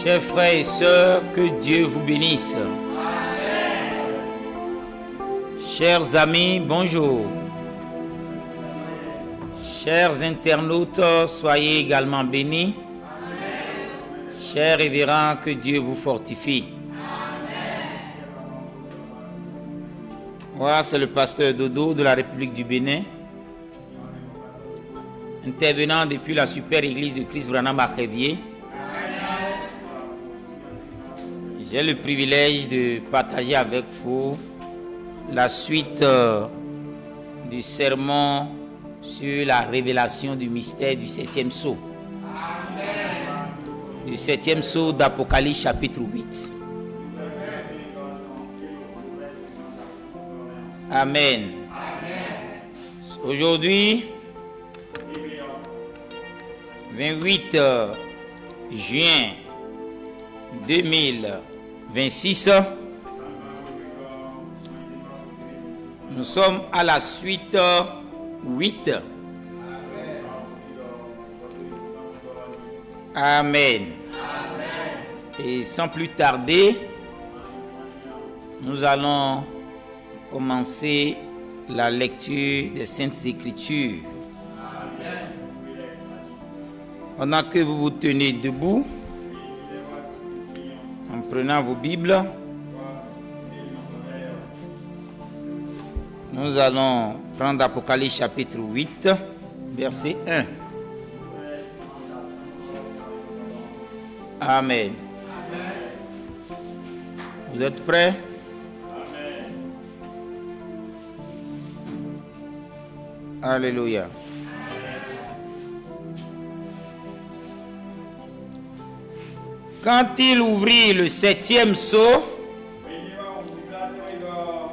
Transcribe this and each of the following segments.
Chers frères et sœurs, que Dieu vous bénisse. Chers amis, bonjour. Chers internautes, soyez également bénis. Chers révérends, que Dieu vous fortifie. Moi, c'est le pasteur Dodo de la République du Bénin, intervenant depuis la super église de Christ Branham à Crévier. J'ai le privilège de partager avec vous la suite du sermon sur la révélation du mystère du 7e sceau. Du 7e sceau d'Apocalypse chapitre 8. Amen. Aujourd'hui, 28 juin 2026, nous sommes à la suite 8. Amen. Et sans plus tarder, nous allons commencer la lecture des Saintes Écritures. Pendant que vous vous tenez debout, en prenant vos Bibles, nous allons prendre Apocalypse chapitre 8, verset 1. Amen. Vous êtes prêts? Alléluia. Quand il ouvrit le 7e sceau,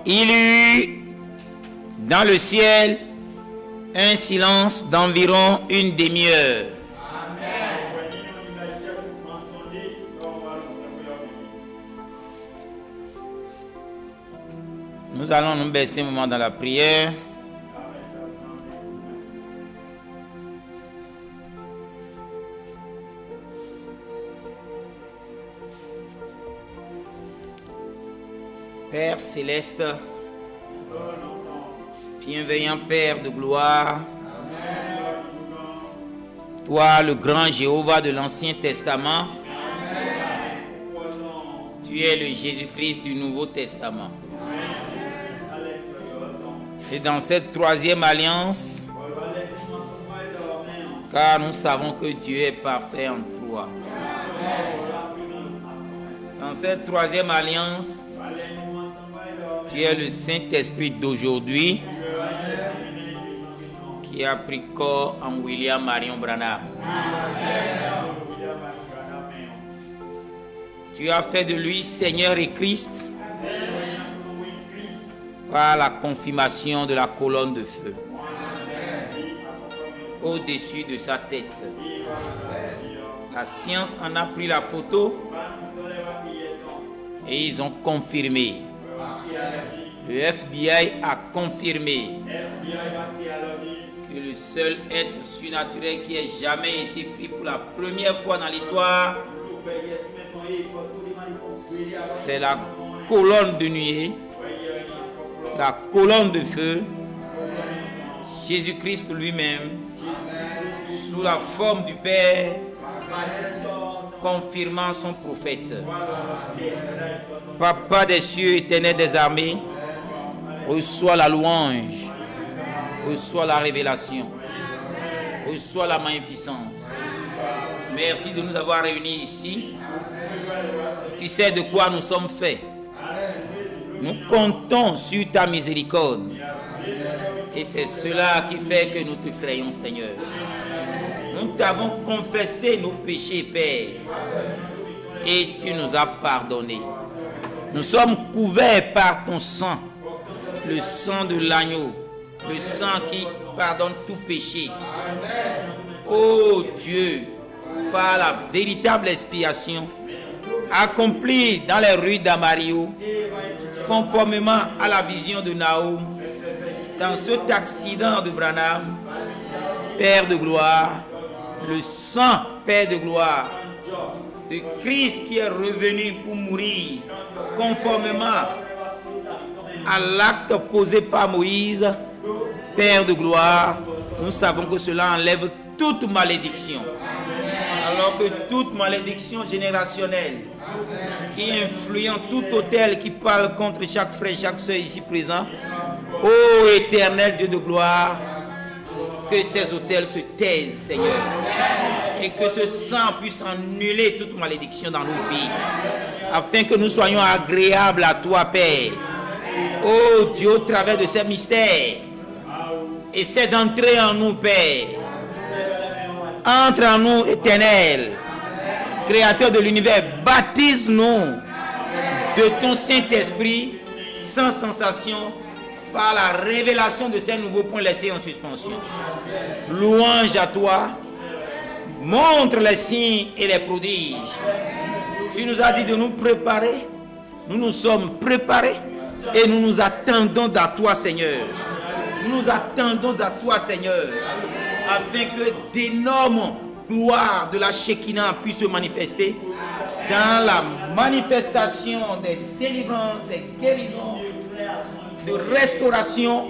il y eut dans le ciel un silence d'environ une demi-heure. Nous allons nous baisser un moment dans la prière. Père céleste, bienveillant Père de gloire, toi le grand Jéhovah de l'Ancien Testament, tu es le Jésus-Christ du Nouveau Testament. Et dans cette 3e alliance, car nous savons que Dieu est parfait en toi. Dans cette 3e alliance, tu es le Saint-Esprit d'aujourd'hui qui a pris corps en William Marion Branham. Tu as fait de lui Seigneur et Christ par la confirmation de la colonne de feu au-dessus de sa tête. La science en a pris la photo et ils ont confirmé. Le FBI a confirmé que le seul être surnaturel qui ait jamais été pris pour la première fois dans l'histoire, c'est la colonne de nuée, la colonne de feu, Jésus-Christ lui-même, sous la forme du Père, confirmant son prophète. Papa des cieux, éternel des armées, reçois la louange, reçois la révélation, reçois la magnificence. Merci de nous avoir réunis ici. Tu sais de quoi nous sommes faits. Nous comptons sur ta miséricorde. Et c'est cela qui fait que nous te créons, Seigneur. Nous t'avons confessé nos péchés, Père. Et tu nous as pardonnés. Nous sommes couverts par ton sang. Le sang de l'agneau. Le sang qui pardonne tout péché. Oh Dieu, par la véritable expiation accomplie dans les rues d'Amario, conformément à la vision de Nahum, dans cet accident de Branham, Père de gloire, le sang, Père de gloire, de Christ qui est revenu pour mourir conformément à l'acte posé par Moïse, Père de gloire, nous savons que cela enlève toute malédiction. Alors que toute malédiction générationnelle qui influent tout autel qui parle contre chaque frère, chaque soeur ici présent, ô éternel Dieu de gloire, que ces autels se taisent, Seigneur, et que ce sang puisse annuler toute malédiction dans nos vies, afin que nous soyons agréables à toi, Père. Ô Dieu, au travers de ces mystères, essaie d'entrer en nous, Père. Entre en nous, Éternel, Créateur de l'univers, baptise-nous de ton Saint-Esprit sans sensation par la révélation de ces nouveaux points laissés en suspension. Louange à toi, montre les signes et les prodiges. Tu nous as dit de nous préparer, nous nous sommes préparés et nous nous attendons à toi, Seigneur. Nous nous attendons à toi, Seigneur, afin que d'énormes gloires de la Shekinah puissent se manifester dans la manifestation des délivrances, des guérisons, de restauration,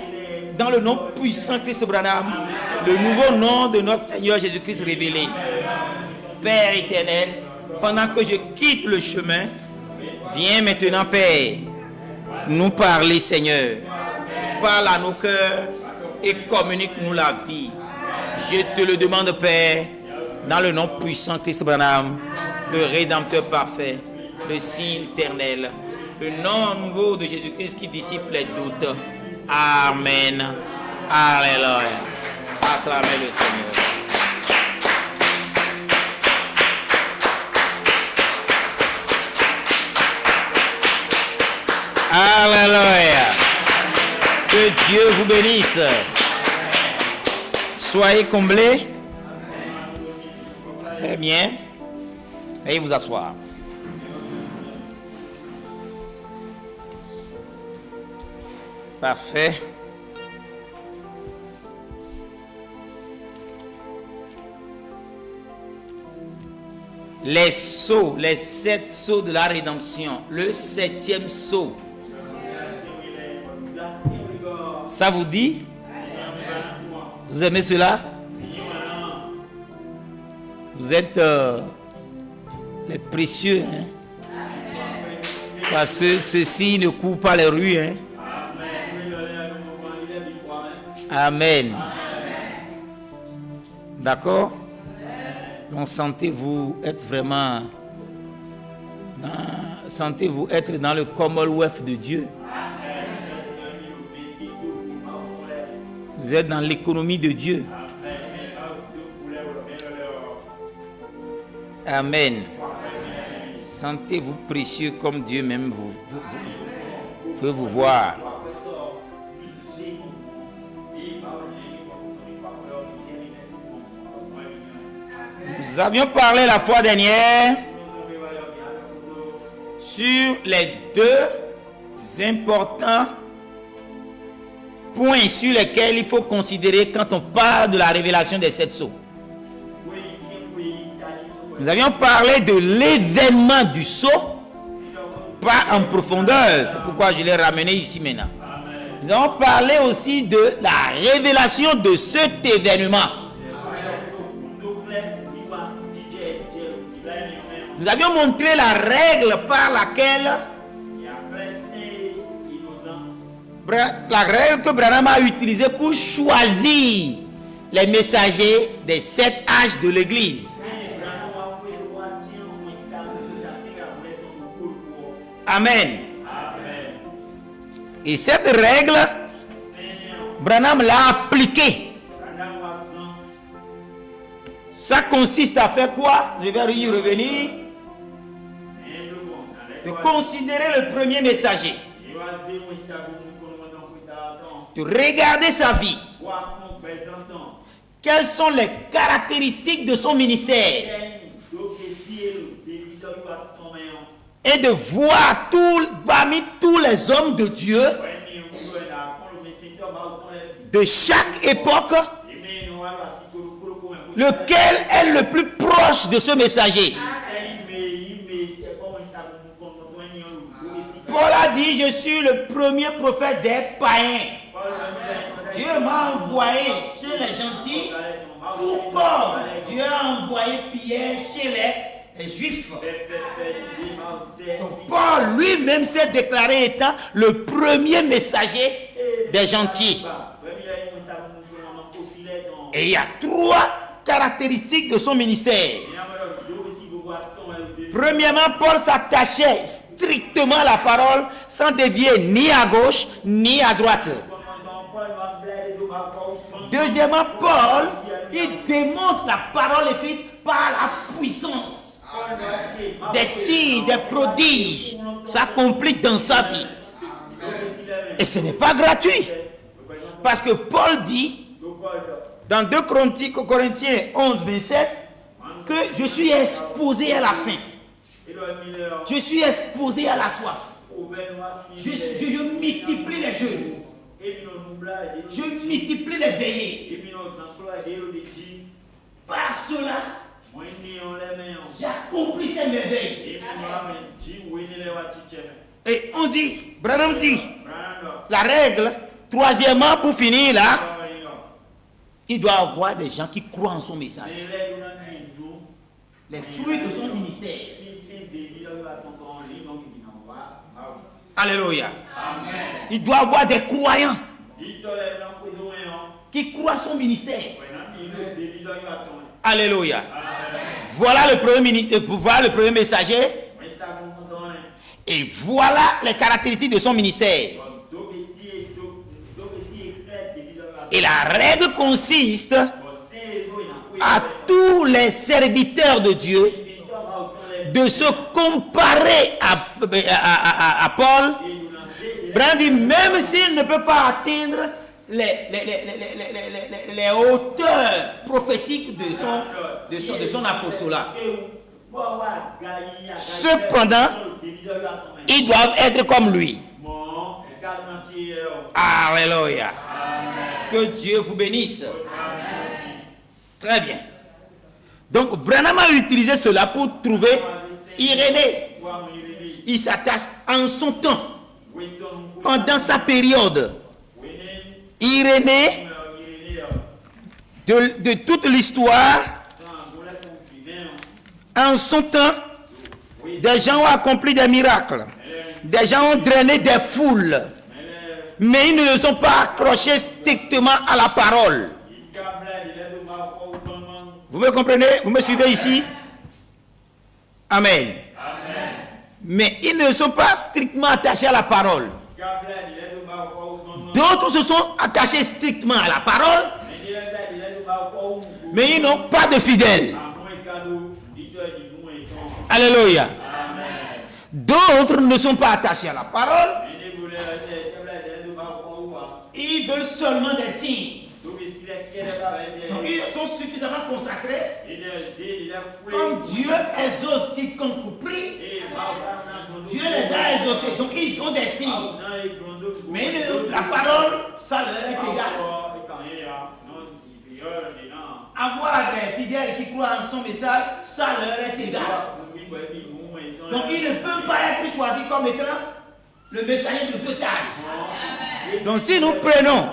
dans le nom puissant de Christ Branham, le nouveau nom de notre Seigneur Jésus-Christ révélé. Père éternel, pendant que je quitte le chemin, viens maintenant, Père, nous parler, Seigneur. Parle à nos cœurs et communique-nous la vie. Je te le demande, Père, dans le nom puissant de Christ Branham, le Rédempteur parfait, le signe éternel, le nom nouveau de Jésus-Christ qui dissipe les doutes. Amen. Alléluia. Acclamez le Seigneur. Alléluia. Que Dieu vous bénisse. Soyez comblés. Très bien. Veuillez vous asseoir. Parfait. Les sceaux, les 7 sceaux de la rédemption. Le 7e sceau. Ça vous dit? Vous aimez cela? Vous êtes les précieux, hein? Parce que ceux-ci ne courent pas les rues, hein? Amen. D'accord? Donc sentez-vous être vraiment, sentez-vous être dans le Commonwealth de Dieu. Vous êtes dans l'économie de Dieu. Amen. Sentez-vous précieux comme Dieu même veut vous voir. Nous avions parlé la fois dernière sur les 2 importants points sur lesquels il faut considérer quand on parle de la révélation des 7 sceaux. Nous avions parlé de l'événement du sceau, pas en profondeur, c'est pourquoi je l'ai ramené ici maintenant. Nous avons parlé aussi de la révélation de cet événement. Nous avions montré la règle par laquelle que Branham a utilisée pour choisir les messagers des 7 âges de l'Église. Amen. Et cette règle, Branham l'a appliquée. Ça consiste à faire quoi? Je vais y revenir. De considérer le premier messager. De regarder sa vie. Quelles sont les caractéristiques de son ministère? Et de voir parmi tous les hommes de Dieu de chaque époque, lequel est le plus proche de ce messager. Paul a dit, je suis le premier prophète des païens. Dieu m'a envoyé chez les gentils, tout comme Dieu a envoyé Pierre chez les Juifs. Donc Paul lui-même s'est déclaré étant le premier messager des gentils. Et il y a 3 caractéristiques de son ministère. Premièrement, Paul s'attachait strictement à la parole sans dévier ni à gauche ni à droite. Deuxièmement, Paul, il démontre la parole écrite par la puissance. Des signes, des prodiges s'accomplissent dans sa vie. Et ce n'est pas gratuit. Parce que Paul dit, dans 2 Corinthiens 11, 27, que je suis exposé à la faim. Je suis exposé à la soif. Je multiplie les jeûnes. Je multiplie les veillées. Par cela, j'accomplis ces merveilles. Et on dit, Branham dit, la règle, troisièmement, pour finir là, il doit avoir des gens qui croient en son message. Les fruits de son ministère. Alléluia. Amen. Il doit avoir des croyants qui croient son ministère. Alléluia. Amen. Voilà le premier ministre, voilà le premier messager. Et voilà les caractéristiques de son ministère. Et la règle consiste à tous les serviteurs de Dieu de se comparer à Paul. Brandy, même s'il ne peut pas atteindre les hauteurs prophétiques de son apostolat. Cependant, ils doivent être comme lui. Alléluia. Que Dieu vous bénisse. Très bien. Donc, Branham a utilisé cela pour trouver Irénée. Il s'attache en son temps, pendant sa période. Irénée, de toute l'histoire, en son temps, des gens ont accompli des miracles. Des gens ont drainé des foules. Mais ils ne sont pas accrochés strictement à la parole. Vous me comprenez? Vous me suivez ici? Amen. Amen. Mais ils ne sont pas strictement attachés à la parole. D'autres se sont attachés strictement à la parole, mais ils n'ont pas de fidèles. Alléluia. D'autres ne sont pas attachés à la parole. Ils veulent seulement des signes. Donc ils sont suffisamment consacrés. Comme Dieu exauce quiconque prie, Dieu les a exaucés. Donc ils sont des signes. Mais la parole, ça leur est égal. Avoir des fidèles qui croient en son message, ça leur est égal. Donc ils ne peuvent pas être choisis comme étant le messager de ce âge. Donc si nous prenons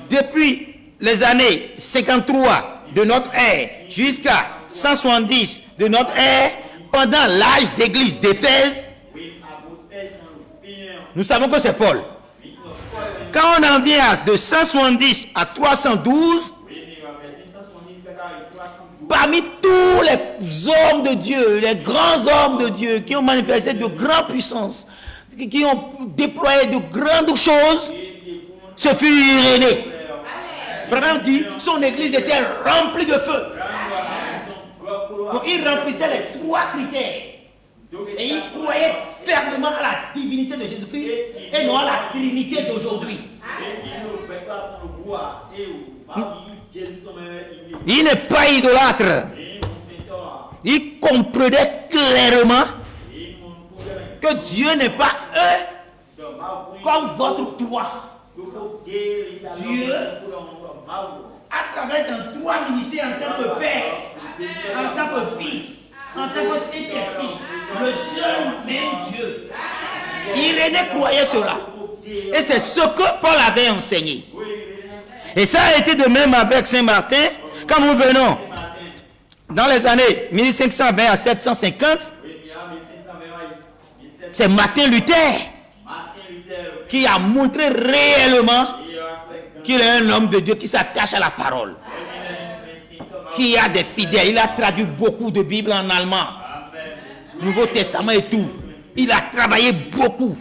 depuis les années 53 de notre ère jusqu'à 170 de notre ère, pendant l'âge d'église d'Éphèse, nous savons que c'est Paul. Quand on en vient de 170 à 312, parmi tous les hommes de Dieu, les grands hommes de Dieu qui ont manifesté de grandes puissances, qui ont déployé de grandes choses, ce fut Irénée. Branham dit, son église était remplie de feu. Donc il remplissait les 3 critères. Et il croyait fermement à la divinité de Jésus-Christ et non à la Trinité d'aujourd'hui. Il n'est pas idolâtre. Il comprenait clairement que Dieu n'est pas un comme votre toi. Dieu, à travers dans 3 ministères en tant que Père, en tant que Fils, en tant que Saint-Esprit, le seul même Dieu. Irénée croyait cela. Et c'est ce que Paul avait enseigné. Et ça a été de même avec Saint Martin. Quand nous venons dans les années 1520 à 750, c'est Martin Luther qui a montré réellement qu'il est un homme de Dieu qui s'attache à la parole, qui a des fidèles. Il a traduit beaucoup de Bibles en allemand, Nouveau Testament et tout. Il a travaillé beaucoup.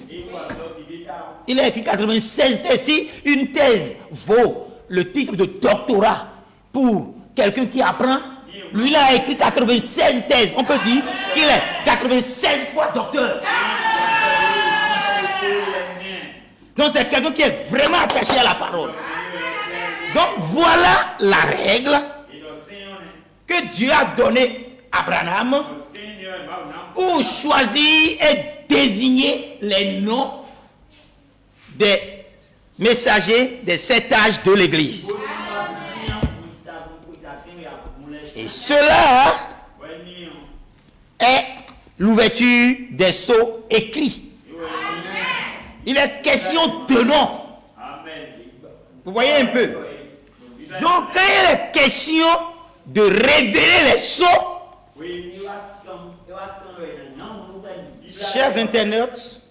Il a écrit 96 thèses. Si une thèse vaut le titre de doctorat pour quelqu'un qui apprend, lui il a écrit 96 thèses. On peut dire qu'il est 96 fois docteur. Donc c'est quelqu'un qui est vraiment attaché à la parole. Donc voilà la règle que Dieu a donnée à Branham pour choisir et désigner les noms des messagers des 7 âges de l'Église. Et cela est l'ouverture des sceaux écrits. Il est question de nom. Vous voyez un peu. Donc quand il est question de révéler les sceaux, chers internautes,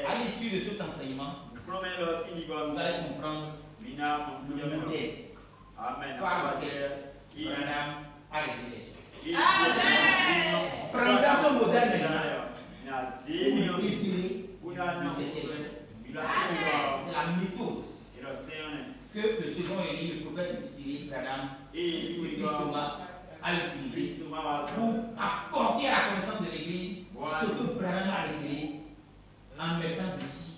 à l'issue de cet enseignement, vous allez comprendre le modèle par lequel Branham a révélé les sceaux. Prendra ce modèle maintenant pour révéler le septième sceau. C'est la méthode que le second Élie, le prophète inspiré Branham, et Thomas a utilisé pour apporter à la connaissance de l'Église ce que Branham a révélé en mettant d'ici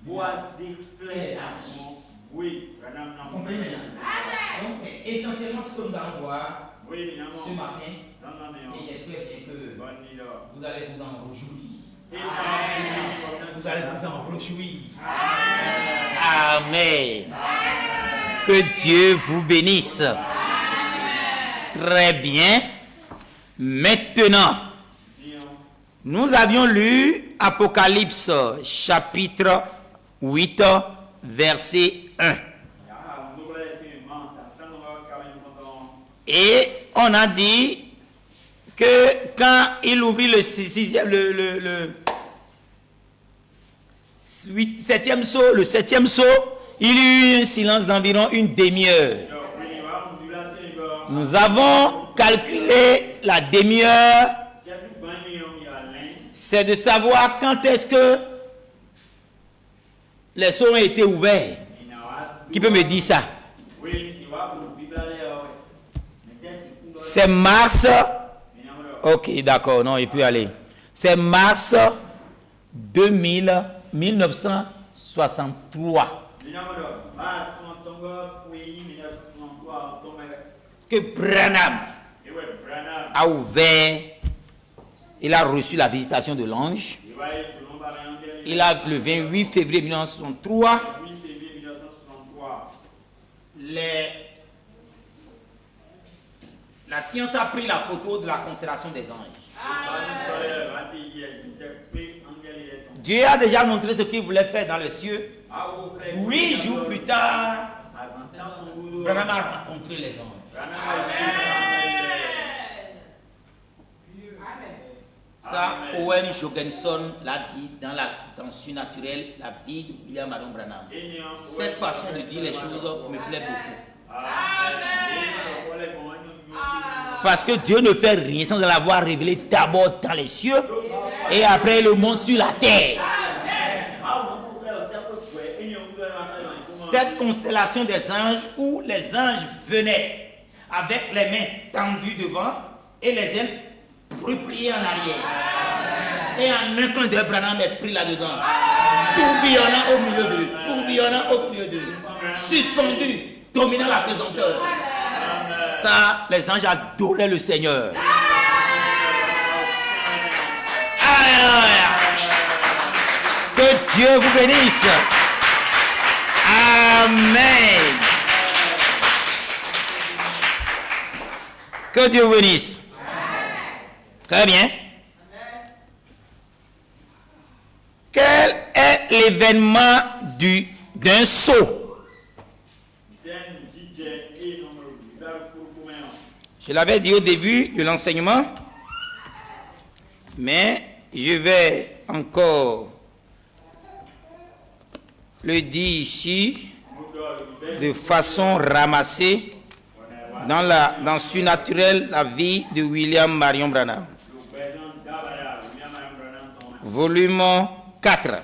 boisé clairement. Oui, Branham n'a compris maintenant. Donc c'est essentiellement ce que nous allons voir ce matin. Et j'espère bien que vous allez vous en réjouir. Vous allez vous en réjouir. Amen. Que Dieu vous bénisse. Très bien. Maintenant, nous avions lu Apocalypse chapitre 8, verset 1. Et on a dit que quand il ouvrit le septième sceau, il y eut un silence d'environ une demi-heure. Nous avons calculé la demi-heure. C'est de savoir quand est-ce que les sceaux ont été ouverts. Qui peut me dire ça? C'est mars. Ok, d'accord, non, il peut aller. C'est mars 1963 que Branham a ouvert. Il a reçu la visitation de l'ange. Il a le 28 février 1963. La science a pris la photo de la constellation des anges. Dieu a déjà montré ce qu'il voulait faire dans les cieux. 8 jours plus tard, Branham a rencontré les anges. Ça, Owen Jorgenson l'a dit dans Surnaturel, la vie de William Marion Branham. Cette façon de dire les choses me plaît beaucoup. Parce que Dieu ne fait rien sans l'avoir révélé d'abord dans les cieux et après le monde sur la terre. Cette constellation des anges où les anges venaient avec les mains tendues devant et les ailes repliées en arrière. Et en un clin d'œil, Branham est pris là-dedans. Tourbillonnant au milieu d'eux. Suspendu, dominant la pesanteur. Ça, les anges adoraient le Seigneur. Alléluia. Que Dieu vous bénisse. Amen. Que Dieu vous bénisse. Très bien. l'événement d'un sceau. Je l'avais dit au début de l'enseignement, mais je vais encore le dire ici de façon ramassée dans Surnaturel, la vie de William Marion Branham. Volume 4.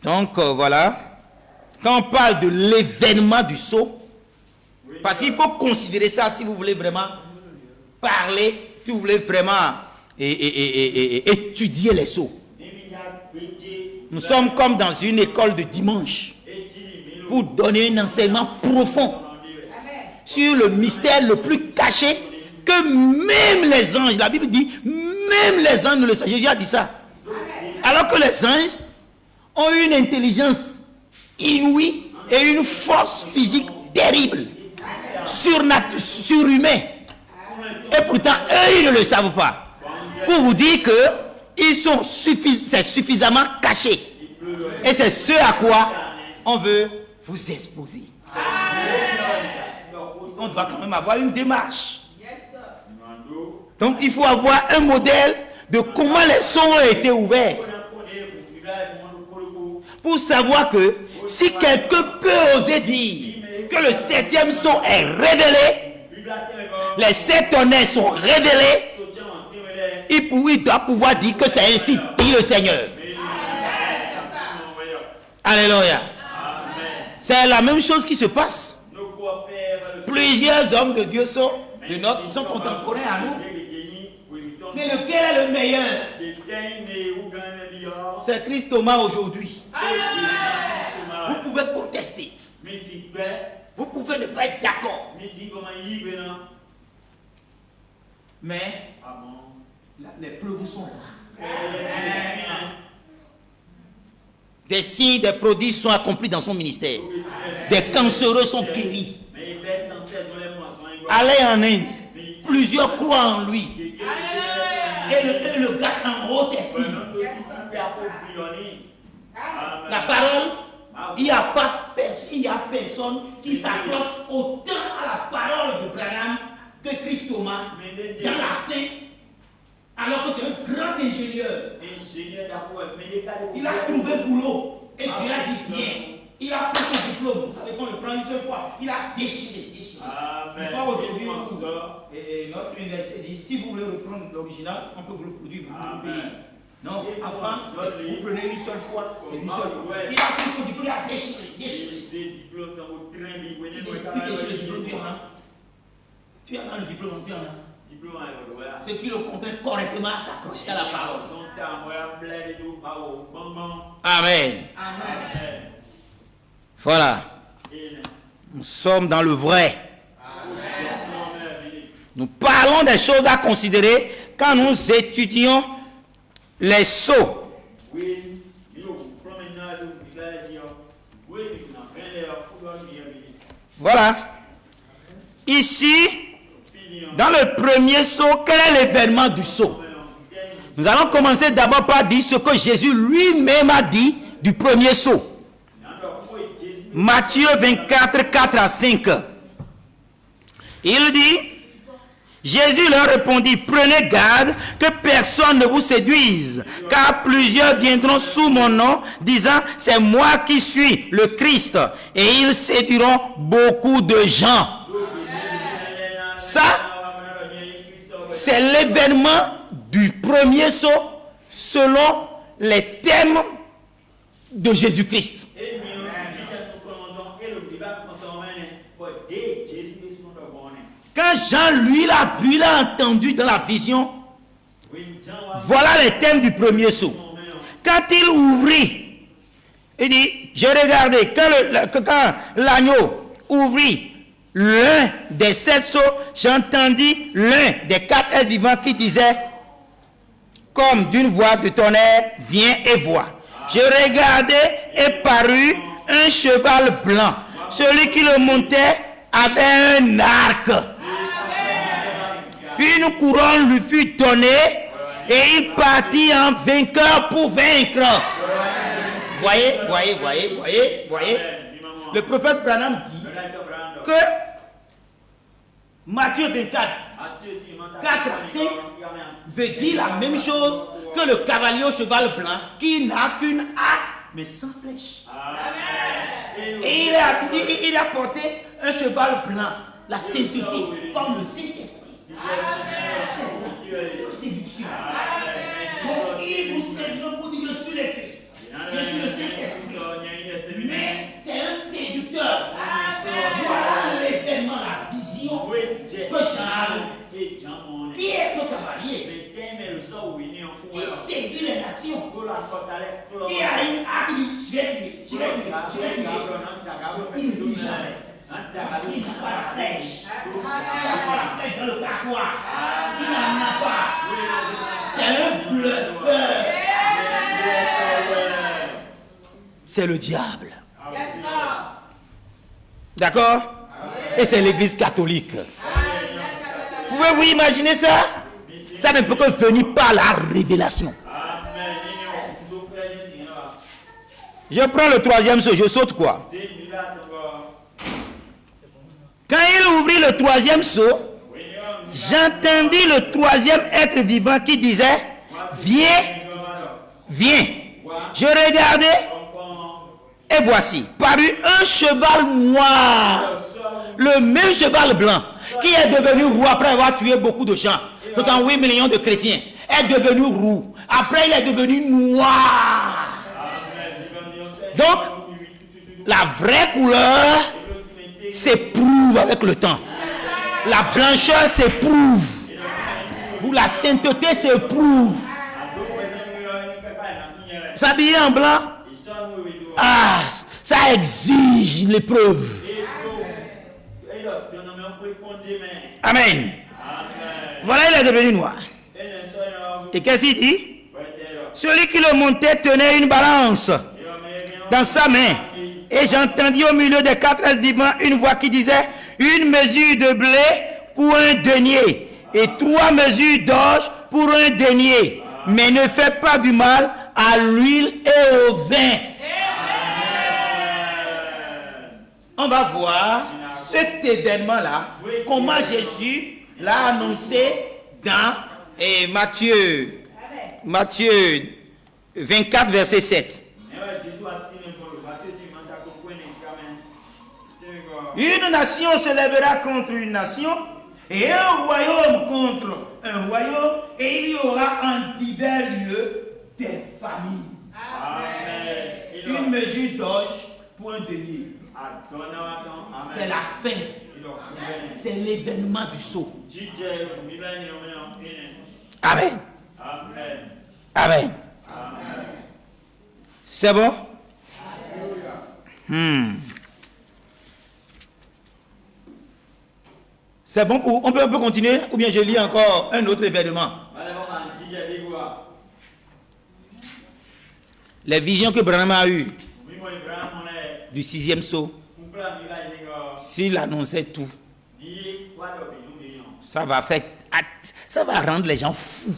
Donc voilà, quand on parle de l'événement du sceau, parce qu'il faut considérer ça si vous voulez vraiment parler, si vous voulez vraiment étudier les sceaux. Nous sommes comme dans une école de dimanche pour donner un enseignement profond sur le mystère le plus caché que même les anges, la Bible dit, même les anges ne le savent. Jésus a dit ça. Alors que les anges ont une intelligence inouïe et une force physique terrible, surhumaine. Et pourtant, eux, ils ne le savent pas. Pour vous dire que c'est suffisamment caché. Et c'est ce à quoi on veut vous exposer. On doit quand même avoir une démarche. Donc, il faut avoir un modèle de comment les sons ont été ouverts. Pour savoir que si quelqu'un peut oser dire que le 7e son est révélé, les 7 tonnerres sont révélés, il doit pouvoir dire que c'est ainsi, dit le Seigneur. Alléluia. C'est la même chose qui se passe. Plusieurs hommes de Dieu sont contemporains à nous. Mais lequel est le meilleur? C'est Christ Thomas aujourd'hui. Vous pouvez contester. Vous pouvez ne pas être d'accord. Mais les preuves sont là. Des signes, des prodiges sont accomplis dans son ministère. Des cancéreux sont guéris. Allez en Inde. Plusieurs croient en lui. Et le gars en haute estime. La parole, il n'y a personne qui s'accroche autant à la parole de Branham que Christ Thomas dans la fin, alors que c'est un grand ingénieur. Il a trouvé boulot et Dieu a dit viens. Il a pris son diplôme, vous savez qu'on le prend une seule fois. Il a déchiré. Pas aujourd'hui, et notre université dit si vous voulez reprendre l'original, on peut vous le produire, vous le payer. Non, avant, vous prenez une seule fois, c'est une seule fois. Il a pris son diplôme, il a déchiré. Tu as le diplôme, tu en as. Ce qui le contraint correctement à s'accrocher à la parole. Amen. Amen. Voilà. Nous sommes dans le vrai. Nous parlons des choses à considérer quand nous étudions les sceaux. Voilà. Ici, dans le premier sceau, quel est l'événement du sceau? Nous allons commencer d'abord par dire ce que Jésus lui-même a dit du premier sceau. Matthieu 24, 4 à 5. Il dit, Jésus leur répondit, prenez garde que personne ne vous séduise, car plusieurs viendront sous mon nom, disant, c'est moi qui suis le Christ, et ils séduiront beaucoup de gens. Ça, c'est l'événement du premier sceau selon les thèmes de Jésus-Christ. Quand Jean, lui, l'a vu, l'a entendu dans la vision, voilà les thèmes du premier sceau. Quand il ouvrit, il dit, j'ai regardé, quand l'agneau ouvrit l'un des 7 sceaux, j'entendis l'un des 4 êtres vivants qui disait, comme d'une voix de tonnerre, viens et vois. Je regardais et parut un cheval blanc. Celui qui le montait avait un arc. Une couronne lui fut donnée Et il partit en vainqueur pour vaincre. Voyez. Le prophète Branham dit que Matthieu 24, 4 à 5 veut dire la même chose que le cavalier au cheval blanc qui n'a qu'une arc mais sans flèche. Et il a porté un cheval blanc, la sainteté, comme le Saint-Esprit. C'est la séduction. Donc il nous séduit pour dire je suis le Christ, je suis le Saint-Esprit. Mais c'est un séducteur. Voilà l'événement, la vision que Jean. Qui est ce cavalier? Qui séduit les nations, qui a une arme, je vais dire, il ne dit jamais. Il n'a pas la flèche. Il n'a pas la flèche dans le carquois. Il n'en a pas. C'est un bluffeur. C'est le diable. D'accord? Et c'est l'église catholique. Pouvez-vous imaginer ça? Ça ne peut que venir par la révélation. Je prends le troisième saut, je saute quoi? Quand il ouvrit le troisième seau, j'entendis le troisième être vivant qui disait, viens, viens. Je regardais et voici, parut un cheval noir, le même cheval blanc, qui est devenu roi après avoir tué beaucoup de gens. 68 millions de chrétiens, est devenu roux. Après, il est devenu noir. Donc, la vraie couleur s'éprouve avec le temps. La blancheur s'éprouve. Vous, la sainteté s'éprouve. S'habiller en blanc, ah, ça exige l'épreuve. Amen. Voilà, il est devenu noir. Et qu'est-ce qu'il dit? Celui qui le montait tenait une balance dans sa main. Et j'entendis au milieu des 4 êtres vivants une voix qui disait, une mesure de blé pour un denier et 3 mesures d'orge pour un denier. Mais ne fais pas du mal à l'huile et au vin. On va voir cet événement-là, comment Jésus l'a annoncé dans Matthieu 24, verset 7. Une nation se lèvera contre une nation et un royaume contre un royaume, et il y aura en divers lieux des familles. Amen. Une mesure d'orge pour un denier. C'est la fin. C'est l'événement du sceau. Amen. Amen. C'est bon? C'est bon pour... On peut continuer ou bien je lis encore un autre événement. Les visions que Branham a eues du 6e sceau, s'il annonçait tout, ça va rendre les gens fous.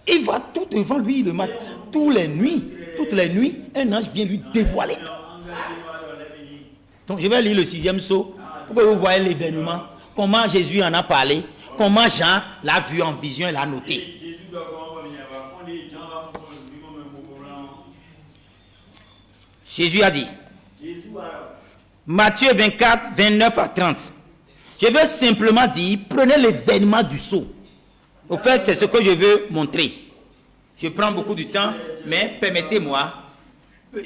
Il va tout devant lui le matin, toutes les nuits, un ange vient lui dévoiler tout. Donc je vais lire le 6e sceau pour que vous voyez l'événement, comment Jésus en a parlé, comment Jean l'a vu en vision et l'a noté. Jésus a dit, Matthieu 24, 29 à 30. Je veux simplement dire, prenez l'événement du sceau. Au fait, c'est ce que je veux montrer. Je prends beaucoup de temps, mais permettez-moi,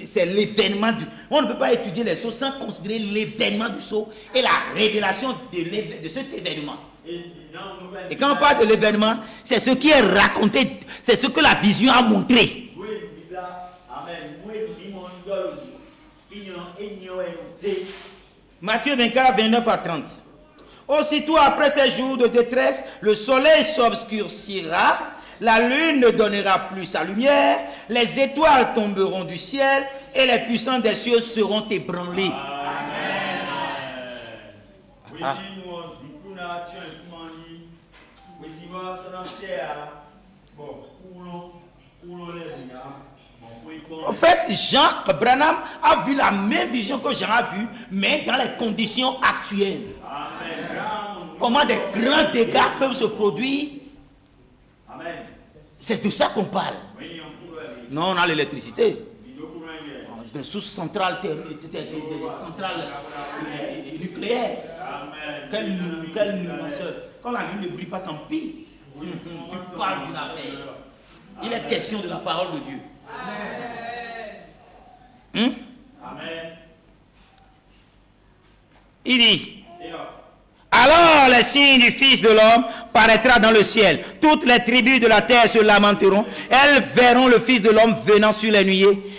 c'est l'événement du... On ne peut pas étudier les sceaux sans considérer l'événement du sceau et la révélation de cet événement. Et quand on parle de l'événement, c'est ce qui est raconté, c'est ce que la vision a montré. Matthieu 24, 29 à 30. Aussitôt après ces jours de détresse, le soleil s'obscurcira, la lune ne donnera plus sa lumière, les étoiles tomberont du ciel et les puissants des cieux seront ébranlés. Amen. Ah. En fait, Jean Branham a vu la même vision que Jean a vue, mais dans les conditions actuelles. Comment des grands dégâts peuvent se produire. C'est de ça qu'on parle. Non, on a l'électricité. Des sources centrales, nucléaires. Quand la nuit ne brille pas, tant pis. Tu parles d'une affaire. Il est question de la parole de Dieu. Amen. Il dit, alors le signe du Fils de l'homme paraîtra dans le ciel. Toutes les tribus de la terre se lamenteront. Elles verront le Fils de l'homme venant sur les nuées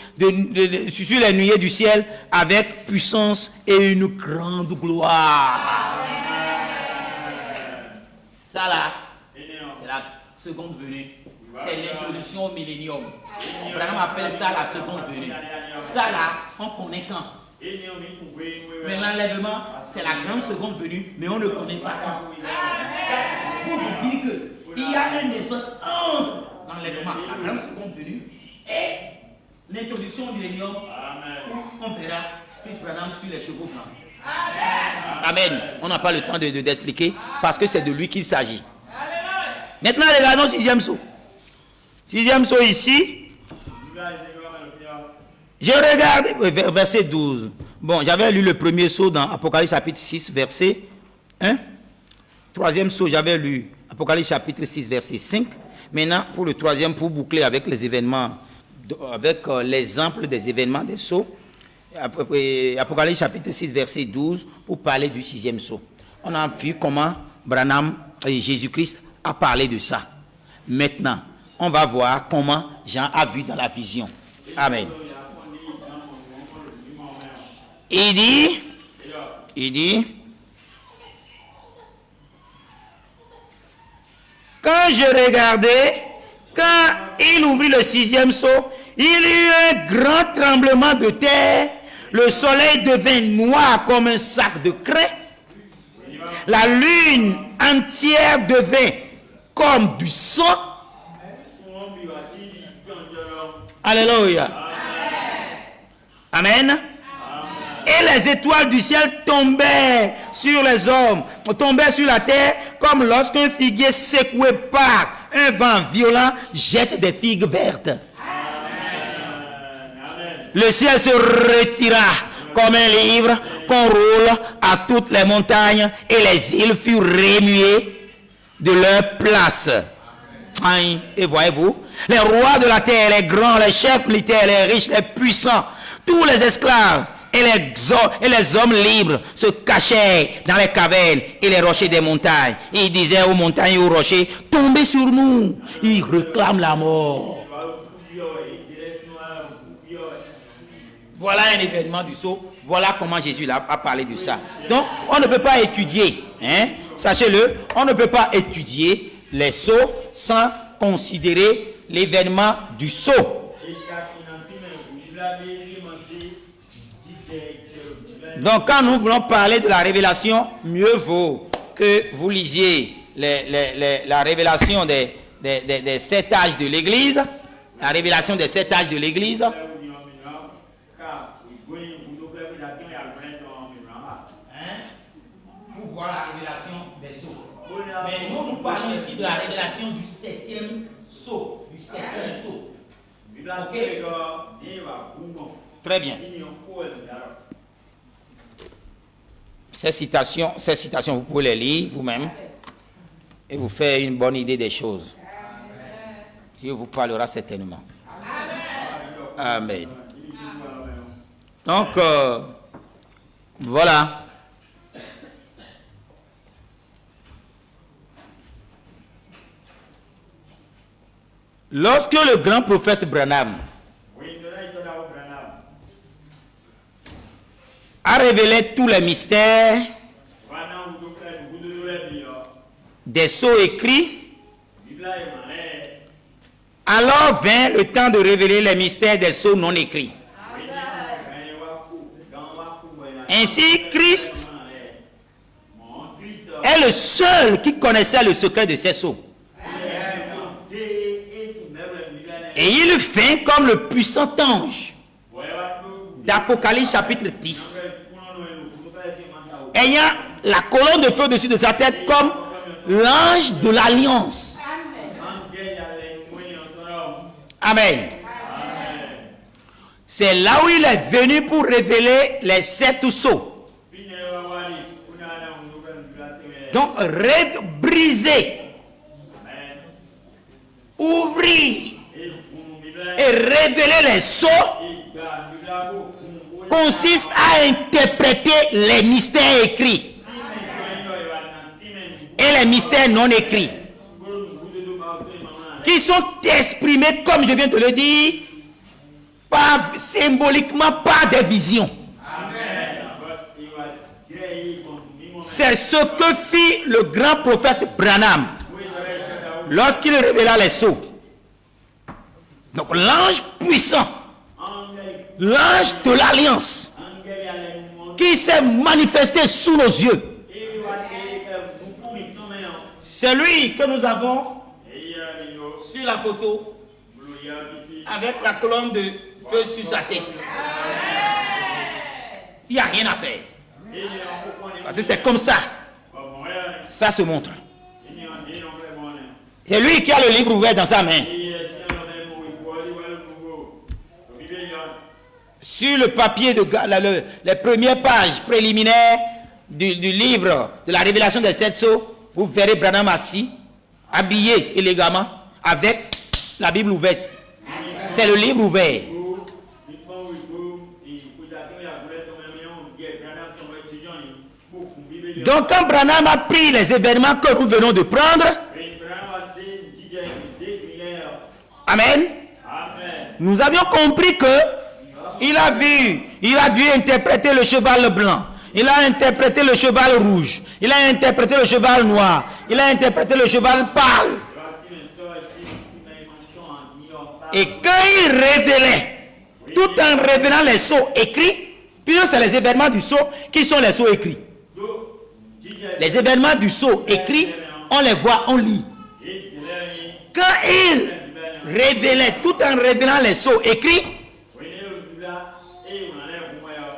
du ciel avec puissance et une grande gloire. Ça là, c'est la seconde venue. C'est l'introduction au millénium. Branham appelle ça la seconde venue. Ça là, on connaît quand. Mais l'enlèvement, c'est la grande seconde venue, mais on ne connaît pas quand. Pour vous dire qu'il y a un espace entre l'enlèvement, la grande seconde venue, et l'introduction au millénium, où on verra Chris Branham sur les chevaux blancs. Amen. On n'a pas le temps d'expliquer parce que c'est de lui qu'il s'agit. Maintenant, regardons le sixième saut. Sixième saut ici. J'ai regardé, verset 12. Bon, j'avais lu le premier saut dans Apocalypse chapitre 6, verset 1. Troisième saut, j'avais lu Apocalypse chapitre 6, verset 5. Maintenant, pour le troisième, pour boucler avec les événements, avec l'exemple des événements des sauts, Apocalypse chapitre 6, verset 12, pour parler du sixième saut. On a vu comment Branham et Jésus-Christ a parlé de ça. Maintenant, on va voir comment Jean a vu dans la vision. Amen. Il dit, quand je regardais, quand il ouvrit le sixième seau, il y eut un grand tremblement de terre, le soleil devint noir comme un sac de craie, la lune entière devint comme du sang. Alléluia. Amen. Et les étoiles du ciel tombaient sur les hommes, tombaient sur la terre, comme lorsqu'un figuier secoué par un vent violent jette des figues vertes. Le ciel se retira comme un livre qu'on roule à toutes les montagnes, et les îles furent remuées de leur place. Et voyez-vous, les rois de la terre, les grands, les chefs militaires, les riches, les puissants, tous les esclaves et les hommes libres se cachaient dans les cavernes et les rochers des montagnes. Ils disaient aux montagnes et aux rochers, tombez sur nous. Ils réclament la mort. Voilà un événement du sceau. Voilà comment Jésus a parlé de ça. Donc, on ne peut pas étudier, sachez-le, on ne peut pas étudier les sceaux sans considérer l'événement du sceau. Donc, quand nous voulons parler de la révélation, mieux vaut que vous lisiez la révélation des 7 âges de l'Église, la révélation des 7 âges de l'Église. Pour voir la révélation des sceaux. Mais nous parlons ici de la révélation du 7e sceau. Du 7e sceau. Okay. Très bien. Ces citations, vous pouvez les lire vous-même et vous faire une bonne idée des choses. Dieu vous parlera certainement. Amen. Donc, voilà. Lorsque le grand prophète Branham a révélé tous les mystères des sceaux écrits, alors vint le temps de révéler les mystères des sceaux non écrits. Ainsi, Christ est le seul qui connaissait le secret de ces sceaux. Et il vint comme le puissant ange d'Apocalypse chapitre 10, ayant la colonne de feu dessus de sa tête comme l'ange de l'alliance. Amen. C'est là où il est venu pour révéler les 7 sceaux. Donc, briser, ouvrir et révéler les sceaux consiste à interpréter les mystères écrits et les mystères non écrits, qui sont exprimés, comme je viens de le dire, symboliquement par des visions. C'est ce que fit le grand prophète Branham lorsqu'il révéla les sceaux. Donc l'ange puissant, l'ange de l'alliance, qui s'est manifesté sous nos yeux, c'est lui que nous avons sur la photo avec la colonne de feu sur sa tête. Il n'y a rien à faire. Parce que c'est comme ça. Ça se montre. C'est lui qui a le livre ouvert dans sa main. Sur le papier, les premières pages préliminaires du livre de la révélation des 7 sceaux, vous verrez Branham assis, habillé élégamment, avec la Bible ouverte. C'est le livre ouvert. Donc quand Branham a pris les événements que nous venons de prendre, Amen, nous avions compris que il a dû interpréter le cheval blanc, il a interprété le cheval rouge, il a interprété le cheval noir, il a interprété le cheval pâle. Et quand il révélait, tout en révélant les sceaux écrits, puisque c'est les événements du sceau qui sont les sceaux écrits. Les événements du sceau écrits, on les voit, on lit. Quand il révélait, tout en révélant les sceaux écrits,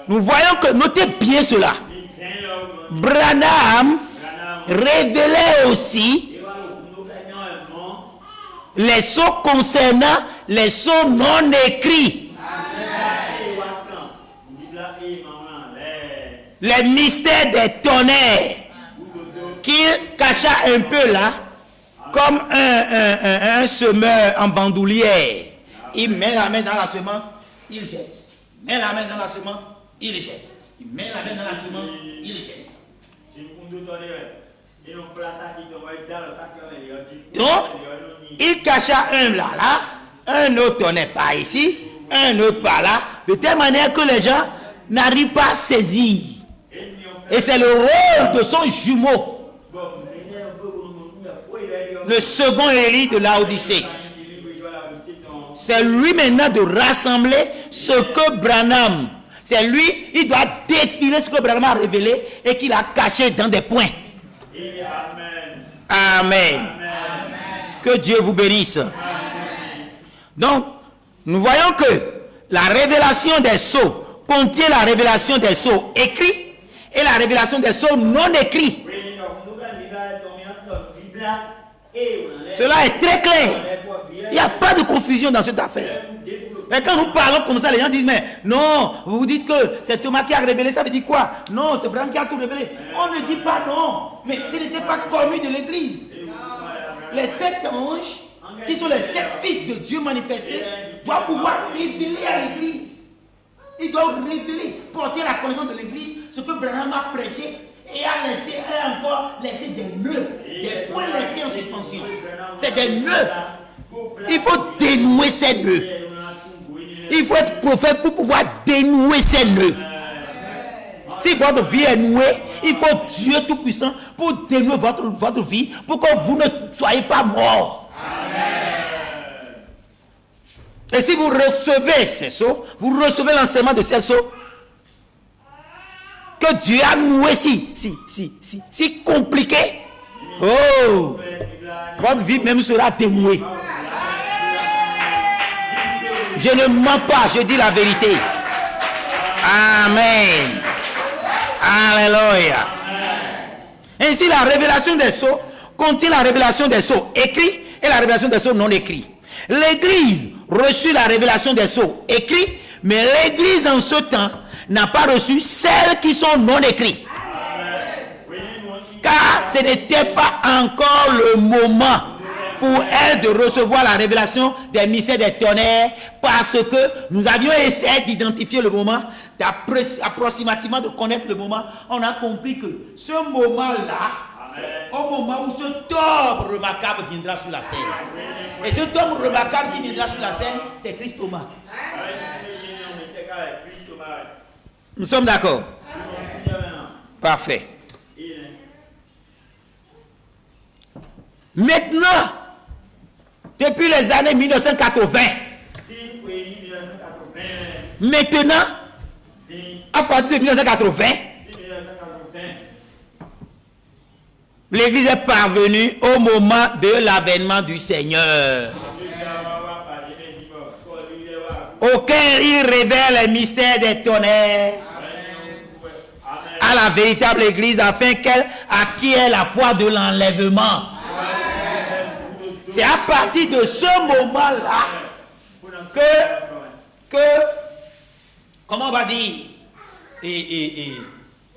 nous voyons que, notez bien cela, Branham révélait aussi les sceaux concernant les sceaux non écrits. Les mystères des tonnerres qu'il cacha un peu là, comme un semeur en bandoulière. Il met la main dans la semence, il jette. Il met la main dans la semence, il jette. Il met la main dans la semence, il jette. Donc, il cacha un là, un autre n'est pas ici, un autre par là, de telle manière que les gens n'arrivent pas à saisir. Et c'est le rôle de son jumeau, le second Élie de Laodicée. C'est lui maintenant de rassembler ce que Branham, c'est lui, il doit défiler ce que Branham a révélé et qu'il a caché dans des points. Amen. Que Dieu vous bénisse. Donc, nous voyons que la révélation des sceaux contient la révélation des sceaux écrits et la révélation des sceaux non écrits. Cela est très clair. Il n'y a pas de confusion dans cette affaire. Mais quand nous parlons comme ça, les gens disent, mais non, vous dites que c'est Thomas qui a révélé, ça veut dire quoi? Non, c'est Branham qui a tout révélé. On ne dit pas non, mais ce n'était pas connu de l'église. Les 7 anges, qui sont les 7 fils de Dieu manifestés, doivent pouvoir révéler à l'église. Ils doivent révéler, porter la connaissance de l'église, ce que Branham a prêché et a laissé, encore laissé des nœuds, des points laissés en suspension. C'est des nœuds. Il faut dénouer ces nœuds. Il faut être prophète pour pouvoir dénouer ces nœuds. Si votre vie est nouée, il faut Dieu Tout-Puissant pour dénouer votre vie, pour que vous ne soyez pas morts. Et si vous recevez ces sceaux, vous recevez l'enseignement de ces sceaux, que Dieu a noué si compliqué, oh, votre vie même sera dénouée. Je ne mens pas, je dis la vérité. Amen. Alléluia. Ainsi, la révélation des sceaux contient la révélation des sceaux écrits et la révélation des sceaux non écrits. L'Église reçut la révélation des sceaux écrits, mais l'Église en ce temps n'a pas reçu celles qui sont non écrites. Car ce n'était pas encore le moment pour elle de recevoir la révélation des mystères des tonnerres, parce que nous avions essayé d'identifier le moment, approximativement de connaître le moment. On a compris que ce moment-là, c'est au moment où cet homme remarquable viendra sur la scène. Et cet homme remarquable qui viendra sur la scène, c'est Christ Thomas. Nous sommes d'accord? Parfait. Maintenant, depuis les années 1980, maintenant, à partir de 1980, l'Église est parvenue au moment de l'avènement du Seigneur, auquel il révèle les mystères des tonnerres à la véritable Église, afin qu'elle acquiert la foi de l'enlèvement. C'est à partir de ce moment-là que comment on va dire,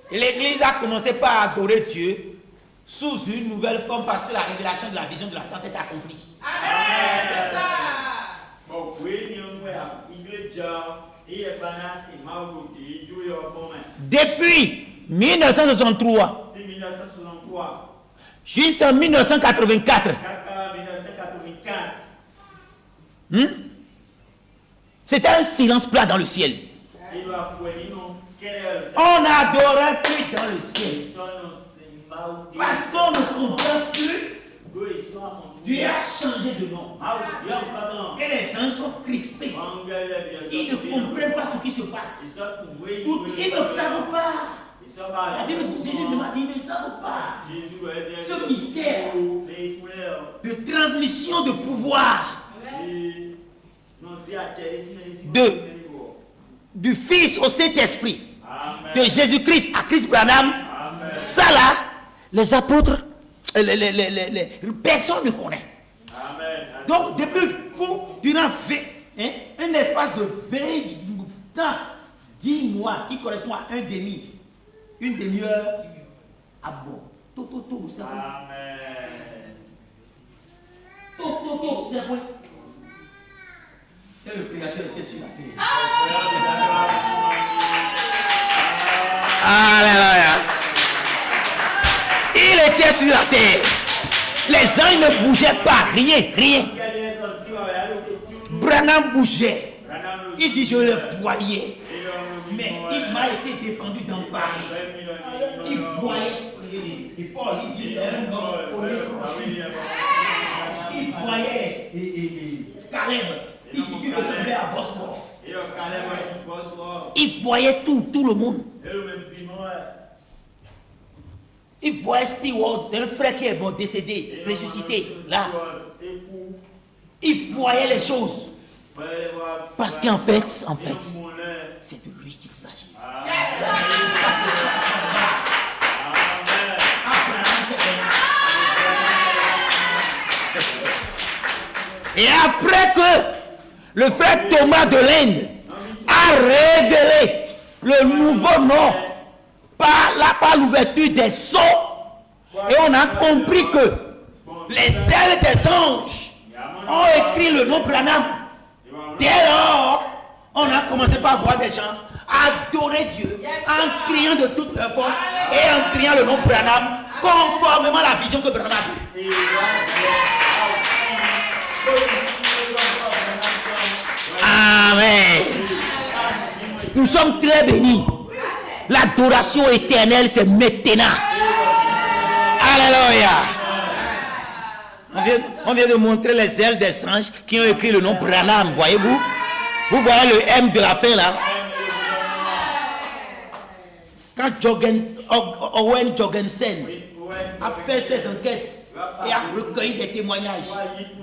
l'Église a commencé par adorer Dieu sous une nouvelle forme, parce que la révélation de la vision de la tente est accomplie. Amen, c'est ça. Depuis 1963 jusqu'en 1984, c'était un silence plat dans le ciel. On n'adorait plus dans le ciel. Parce qu'on ne comprend plus. Dieu a changé de nom. Et les gens sont crispés. Ils ne comprennent pas ce qui se passe. Ils ne savent pas. La Bible dit, Jésus m'a dit, ils ne savent pas. Ce mystère de transmission de pouvoir du Fils au Saint-Esprit, de Jésus-Christ à Christ Branham, ça là, les apôtres, personne ne connaît. Donc, depuis durant un espace de 20 temps, 10 mois, qui correspond à une demi-heure à bon. Toto, c'est bon. Toto, c'est bon. Et le Créateur était sur la terre. Alléluia. Il était sur la terre. Les anges ne bougeaient pas, rien. Branham bougeait. Il dit, je le voyais. Mais il m'a été défendu d'en parler. Il voyait. Et Paul, il dit, c'est un homme au nez crochu. Il voyait Caleb. Il dit qu'il ressemblait à Bosworth. Il voyait tout le monde. Il voyait Stewart, c'est un frère qui est bon, décédé, ressuscité, là. Il voyait les choses. Parce qu'en fait, c'est de lui qu'il s'agit. Et après que le frère Thomas de l'Inde a révélé le nouveau nom par l'ouverture des sceaux, et on a compris que les ailes des anges ont écrit le nom Branham. Dès lors, on a commencé par voir des gens adorer Dieu en criant de toute leur force et en criant le nom Branham, conformément à la vision que Branham a vue. Amen. Nous sommes très bénis. L'adoration éternelle, c'est maintenant. Alléluia. On vient de montrer les ailes des anges qui ont écrit le nom Branham. Voyez-vous? Vous voyez le M de la fin là? Quand Owen Jorgensen a fait ses enquêtes et a recueilli des témoignages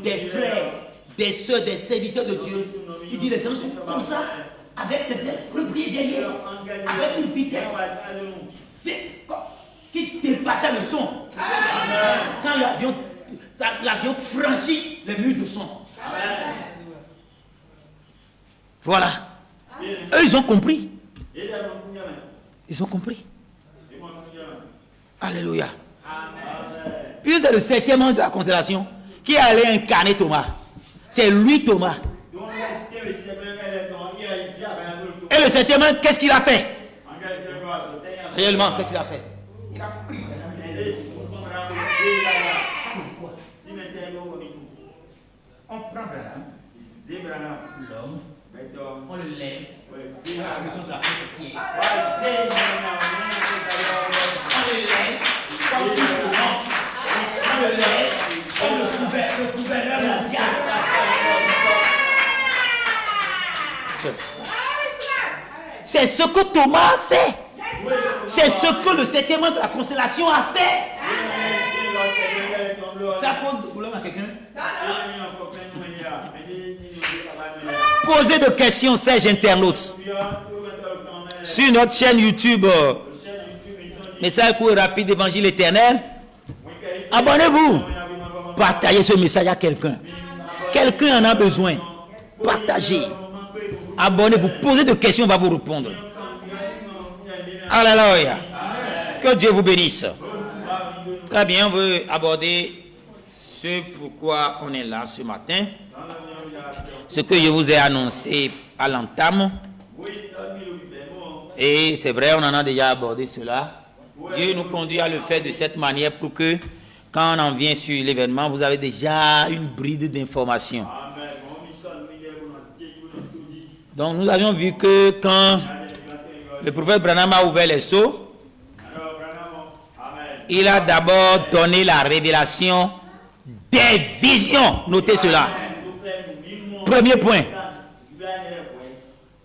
des frères, des soeurs, des serviteurs de Dieu, il dit les anges sont comme ça, avec des ailes repliées derrière, avec une vitesse qui dépassait le son. Quand l'avion franchit les murs de son. Voilà. Eux, ils ont compris. Ils ont compris. Alléluia. Puis c'est le 7e ange de la constellation qui allait incarner Thomas. C'est lui Thomas. Et le 7e ange, qu'est-ce qu'il a fait? Réellement, qu'est-ce qu'il a fait? Il a pris. Ça veut dire quoi? On prend l'homme, on le lève, on le leçon de la prophétie. On le lève, comme si on le lève, comme le gouverneur mondial. C'est ce que Thomas a fait. C'est ce que le 7e ange de la constellation a fait. Ça pose des problèmes à quelqu'un? Posez de questions, Serge internautes. Sur notre chaîne YouTube, message court et rapide, évangile éternel. Abonnez-vous. Partagez ce message à quelqu'un. Quelqu'un en a besoin. Partagez. Abonnez-vous. Posez de questions, on va vous répondre. Alléluia. Que Dieu vous bénisse. Très bien, on veut aborder ce pourquoi on est là ce matin. Ce que je vous ai annoncé à l'entame. Et c'est vrai, on en a déjà abordé cela. Dieu nous conduit à le faire de cette manière pour que, quand on en vient sur l'événement, vous avez déjà une bride d'informations. Donc nous avions vu que quand le prophète Branham a ouvert les sceaux, il a d'abord donné la révélation des visions. Notez cela. Premier point.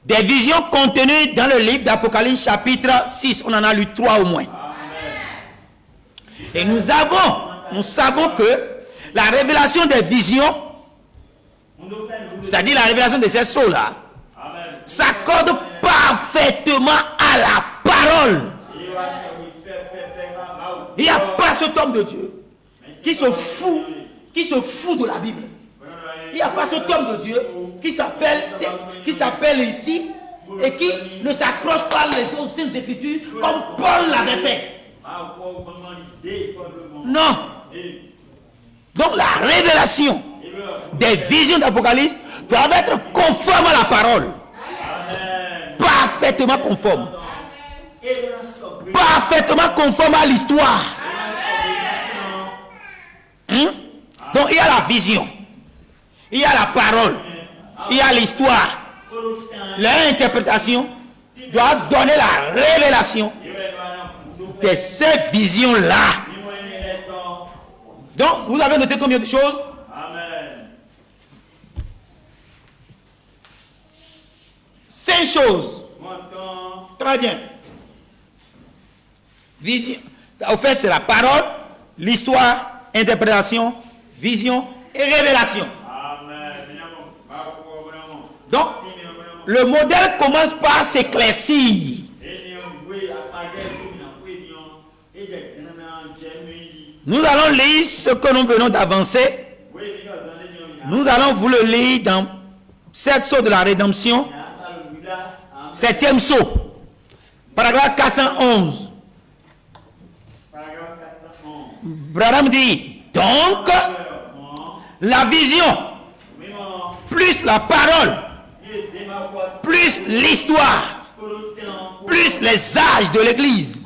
Des visions contenues dans le livre d'Apocalypse chapitre 6. On en a lu 3 au moins. Et nous savons que la révélation des visions, c'est-à-dire la révélation de ces sceaux-là, s'accorde parfaitement à la parole. Il n'y a pas cet homme de Dieu qui se fout de la Bible. Il n'y a pas cet homme de Dieu qui s'appelle ici et qui ne s'accroche pas les anciennes écritures comme Paul l'avait fait. Non. Donc la révélation des visions d'Apocalypse doit être conforme à la parole. Parfaitement conforme. Parfaitement conforme à l'histoire. Donc il y a la vision, il y a la parole, il y a l'histoire. L'interprétation doit donner la révélation de ces visions-là. Donc vous avez noté combien de choses? Amen. 5 choses. Très bien. Vision. Au fait, c'est la parole, l'histoire, interprétation, vision et révélation. Donc, le modèle commence par s'éclaircir. Nous allons lire ce que nous venons d'avancer. Nous allons vous le lire dans 7 sceaux de la rédemption. 7e sceau. Paragraphe 411. Branham dit, donc, la vision, plus la parole, plus l'histoire, plus les âges de l'Église,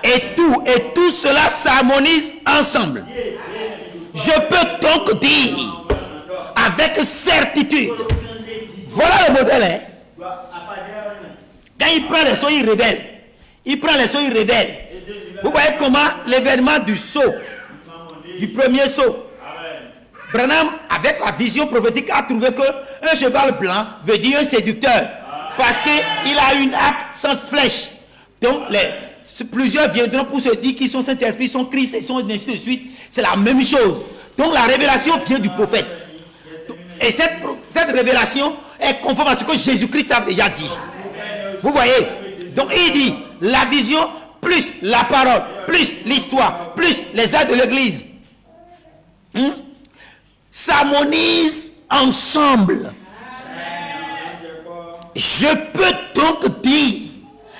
et tout cela s'harmonise ensemble. Je peux donc dire, avec certitude, voilà le modèle, hein? Quand il prend les sceaux, il révèle. Il prend les sceaux, il révèle. Vous voyez comment l'événement du sceau, du premier sceau, Branham, avec la vision prophétique, a trouvé que un cheval blanc veut dire un séducteur. Parce qu'il a une arc sans flèche. Donc, plusieurs viendront pour se dire qu'ils sont Saint-Esprit, ils sont Christ, ils sont ainsi de suite. C'est la même chose. Donc, la révélation vient du prophète. Et cette révélation est conforme à ce que Jésus-Christ a déjà dit. Vous voyez? Donc, il dit, la vision, plus la parole, plus l'histoire, plus les actes de l'église, s'harmonisent ensemble. Je peux donc dire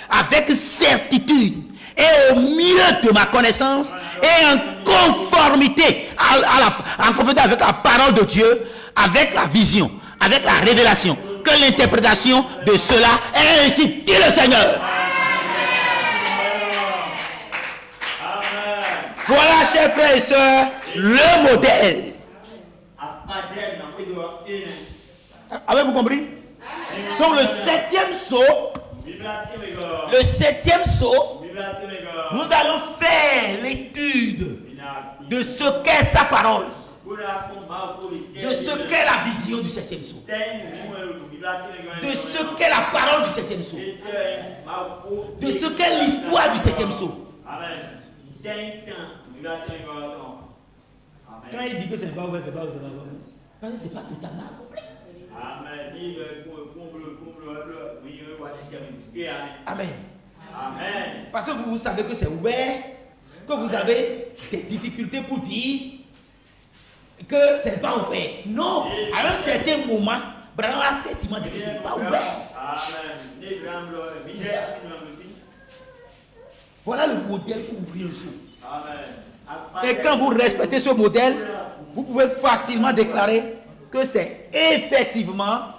avec certitude et au milieu de ma connaissance et en conformité avec la parole de Dieu, avec la vision, avec la révélation, que l'interprétation de cela est ainsi dit le Seigneur. Voilà, chers frères et sœurs, le modèle. Avez-vous compris? Donc le septième saut, nous allons faire l'étude de ce qu'est sa parole, de ce qu'est la vision du septième saut, de ce qu'est la parole du septième saut, de ce qu'est l'histoire du septième saut. Quand il dit que c'est pas vrai, c'est pas vrai, c'est pas vrai. Parce que c'est pas totalement accompli. Amen. Amen. Parce que vous savez que c'est ouvert, que vous avez des difficultés pour dire que ce n'est pas ouvert. Non, à un certain moment, Branham a effectivement dit que ce n'est pas ouvert. Voilà le modèle pour ouvrir le saut. Et quand vous respectez ce modèle, vous pouvez facilement déclarer que c'est effectivement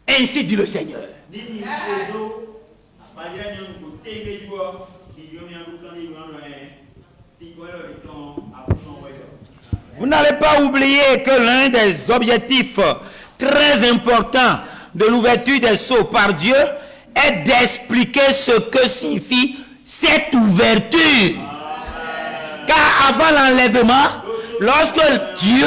ainsi dit le Seigneur. Vous n'allez pas oublier que l'un des objectifs très importants de l'ouverture des sceaux par Dieu est d'expliquer ce que signifie cette ouverture. Car avant l'enlèvement, lorsque Dieu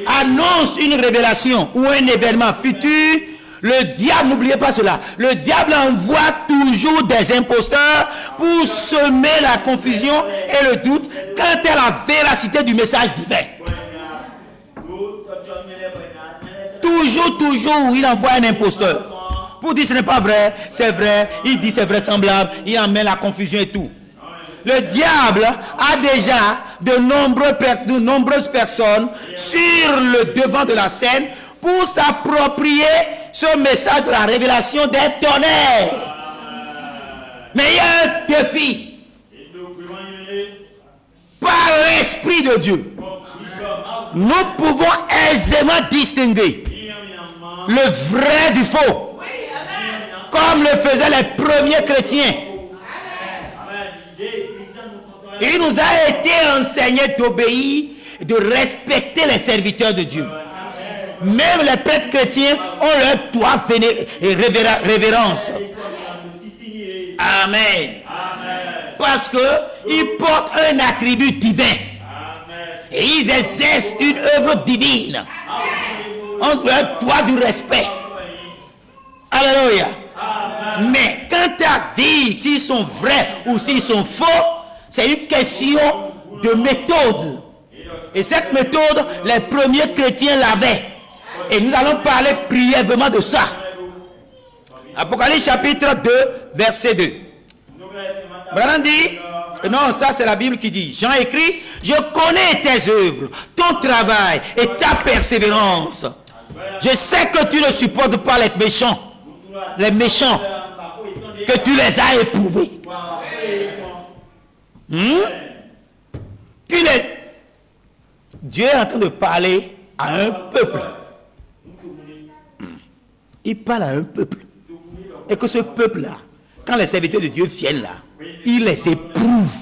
annonce une révélation ou un événement futur, le diable, n'oubliez pas cela, le diable envoie toujours des imposteurs pour semer la confusion et le doute quant à la véracité du message divin. Toujours, il envoie un imposteur pour dire ce n'est pas vrai, c'est vrai, il dit c'est vraisemblable, il en met la confusion et tout. Le diable a déjà de nombreuses personnes sur le devant de la scène pour s'approprier ce message de la révélation des tonnerres. Mais il y a un défi. Par l'Esprit de Dieu, nous pouvons aisément distinguer le vrai du faux, comme le faisaient les premiers chrétiens. Il nous a été enseigné d'obéir, de respecter les serviteurs de Dieu. Même les prêtres chrétiens ont leur droit et révérence. Amen. Parce qu'ils portent un attribut divin. Et ils exercent une œuvre divine. On leur droit du respect. Alléluia. Mais quant à dire s'ils sont vrais ou s'ils sont faux, c'est une question de méthode. Et cette méthode, les premiers chrétiens l'avaient. Et nous allons parler brièvement de ça. Apocalypse chapitre 2, verset 2. Branham dit, non, ça c'est la Bible qui dit. Jean écrit, je connais tes œuvres, ton travail et ta persévérance. Je sais que tu ne supportes pas les méchants, que tu les as éprouvés. Dieu est en train de parler à un peuple. Il parle à un peuple. Et que ce peuple-là, quand les serviteurs de Dieu viennent là, il les éprouve.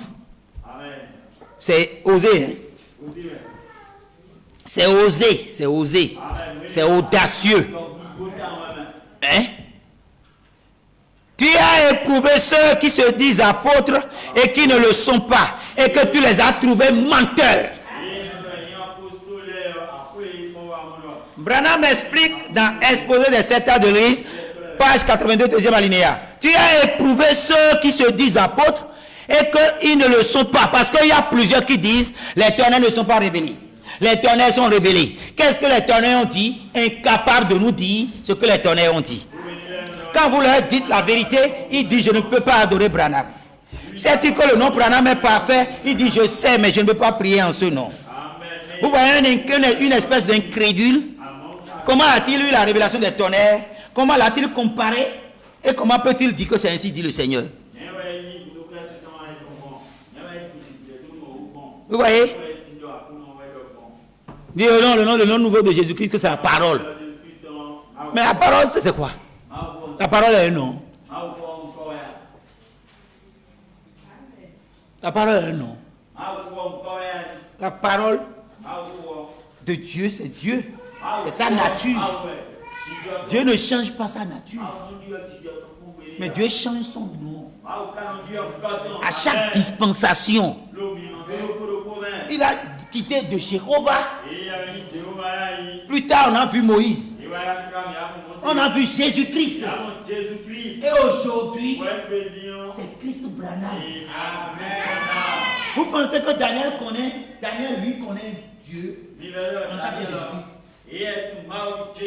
C'est osé. Hein? C'est osé. C'est osé. C'est audacieux. Hein? Tu as éprouvé ceux qui se disent apôtres et qui ne le sont pas. Et que tu les as trouvés menteurs. Branham explique dans Exposé des 7 ans de l'Église, page 82, deuxième alinéa. Tu as éprouvé ceux qui se disent apôtres et qu'ils ne le sont pas. Parce qu'il y a plusieurs qui disent les ténèbres ne sont pas révélés. Les ténèbres sont révélés. Qu'est-ce que les ténèbres ont dit? Incapables de nous dire ce que les ténèbres ont dit. Quand vous leur dites la vérité, ils disent je ne peux pas adorer Branham. Sais-tu que le nom Branham est parfait? Il dit je sais mais je ne peux pas prier en ce nom. Vous voyez une espèce d'incrédule. Comment a-t-il eu la révélation des tonnerres? Comment l'a-t-il comparé? Et comment peut-il dire que c'est ainsi dit le Seigneur? Vous voyez? Dis le nom nouveau de Jésus-Christ, que c'est la parole. Mais la parole, c'est quoi? La parole est un nom. La parole est un nom. La parole de Dieu, c'est Dieu. C'est sa nature. Dieu ne change pas sa nature. Mais Dieu change son nom. À chaque dispensation, il a quitté de Jéhovah. Plus tard, on a vu Moïse. On a vu Jésus-Christ. Et aujourd'hui, c'est Christ Branham. Vous pensez que Daniel lui connaît Dieu en tant que Jésus-Christ?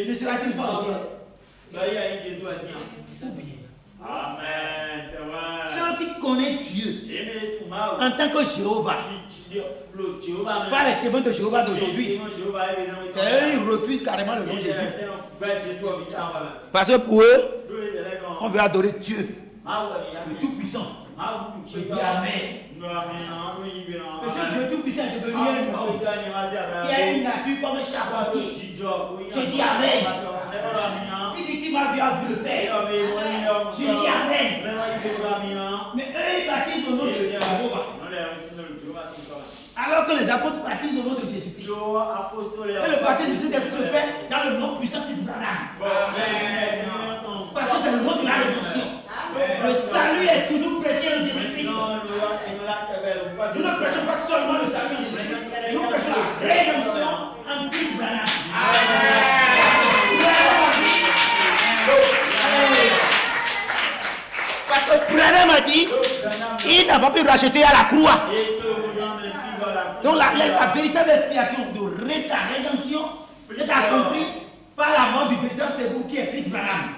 Ne sera-t-il pas aussi? Amen. Ceux qui connaissent Dieu en tant que Jéhovah, pas les témoins de Jéhovah d'aujourd'hui, ils refusent carrément le nom de Jésus. Parce que pour eux, on veut adorer Dieu, le Tout-Puissant. Je dis Amen. Mais ce Dieu Tout-Puissant est devenu un homme qui a une nature comme un charpentier. Je dis Amen. Il dit qu'il m'a vu le Père. Je dis Amen. Mais eux, ils baptisent au nom de Jéhovah. Alors que les apôtres baptisent au nom de Jésus-Christ. Et le baptême du Saint-Esprit se fait dans le nom puissant d'Israël. Parce que c'est le nom de la rédemption. Le salut est toujours prêché en Jésus-Christ. Nous ne prêchons pas seulement le salut en Jésus-Christ, nous prêchons la rédemption en Christ Branham. Parce que Branham a dit, il n'a pas pu racheter à la croix. Donc la véritable expiation de la rédemption est accomplie par la mort du véritable Sévou qui est Christ Branham.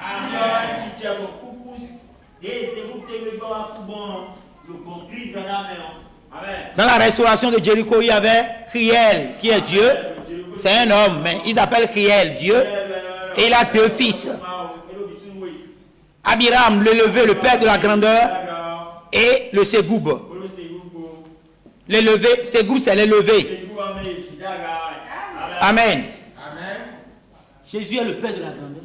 Dans la restauration de Jéricho, il y avait Riel qui est Dieu. C'est un homme, mais ils appellent Riel Dieu. Et il a deux fils. Abiram, le levé, le père de la grandeur, et le Ségoub. Les levés, Ségoub, c'est les levés. Amen. Jésus est le père de la grandeur.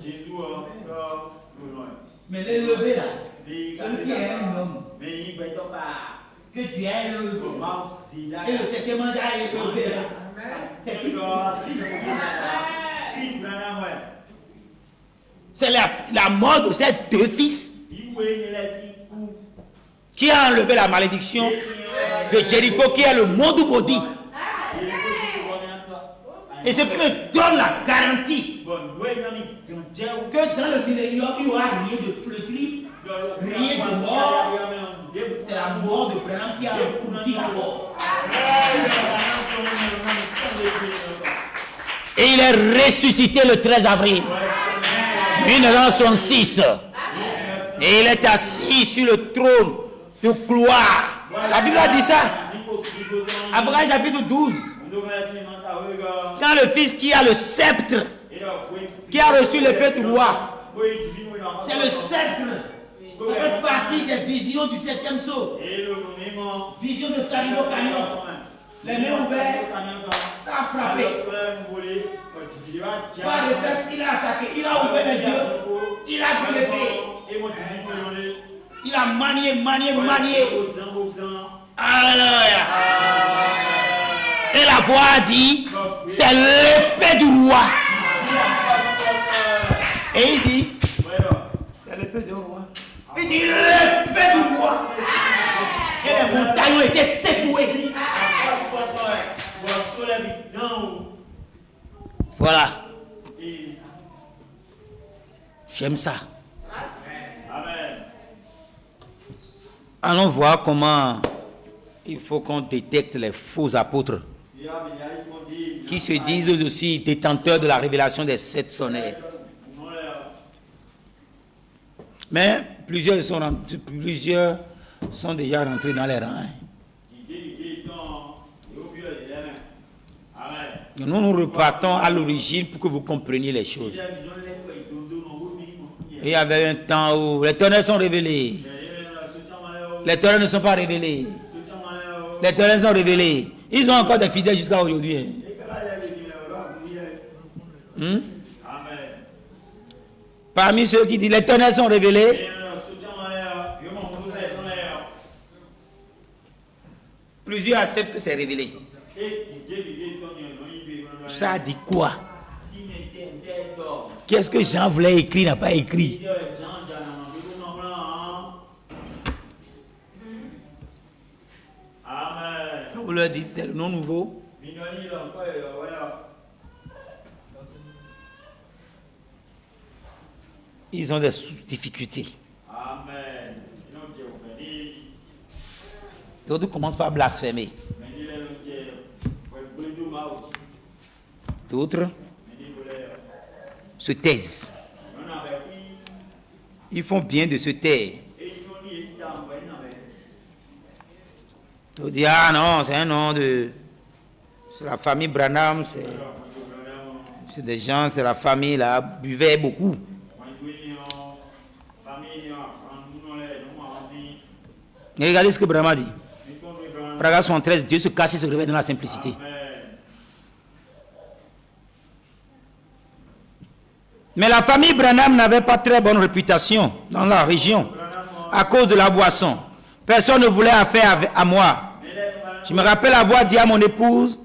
Mais les levés là, celui qui est un homme, que Dieu a élevé, et le septième ange a élevé là, c'est Christ. C'est la mort de ces deux fils qui a enlevé la malédiction de Jéricho, qui est le monde maudit. Et ce qui me donne la garantie que dans le millénium, il n'y aura rien de flétri, rien de mort. C'est la mort de Branham qui a accompli la mort. Et il est ressuscité le 13 avril 1966. Et il est assis sur le trône de gloire. La Bible a dit ça. Abraham chapitre 12. Quand le fils qui a le sceptre, qui a reçu l'épée du roi, c'est le sceptre. Ça fait partie des visions du 7e sceau. Vision de Salino Canyon. Les mains ouvertes, ça a frappé. Par les fesses, il a attaqué. Il a ouvert les yeux. Il a pris l'épée. Il a manié. Alléluia. Et la voix a dit, c'est l'épée du roi. Et il dit, c'est l'épée du roi. Il dit, l'épée du roi. Et les montagnes ont été secouées. Voilà. J'aime ça. Allons voir comment il faut qu'on détecte les faux apôtres qui se disent eux aussi détenteurs de la révélation des 7 tonnerres. Mais plusieurs sont déjà rentrés dans les rangs. Nous nous repartons à l'origine pour que vous compreniez les choses. Il y avait un temps où les tonnerres sont révélés. Les tonnerres ne sont pas révélés. Les tonnerres sont révélés. Ils ont encore des fidèles jusqu'à aujourd'hui. Parmi ceux qui disent les tonnerres sont révélés, plusieurs acceptent que c'est révélé. Ça dit quoi? Qu'est-ce que Jean voulait écrire, n'a pas écrit? Quand vous leur dites c'est le nom nouveau, ils ont des difficultés. D'autres commencent par blasphémer. D'autres se taisent. Ils font bien de se taire. On dit, ah non, c'est un nom de... C'est la famille Branham, c'est des gens, c'est la famille là, buvait beaucoup. Et regardez ce que Branham a dit. Paragraphe 73, Dieu se cache et se révèle dans la simplicité. Mais la famille Branham n'avait pas très bonne réputation dans la région à cause de la boisson. Personne ne voulait affaire à moi. Je me rappelle avoir dit à mon épouse,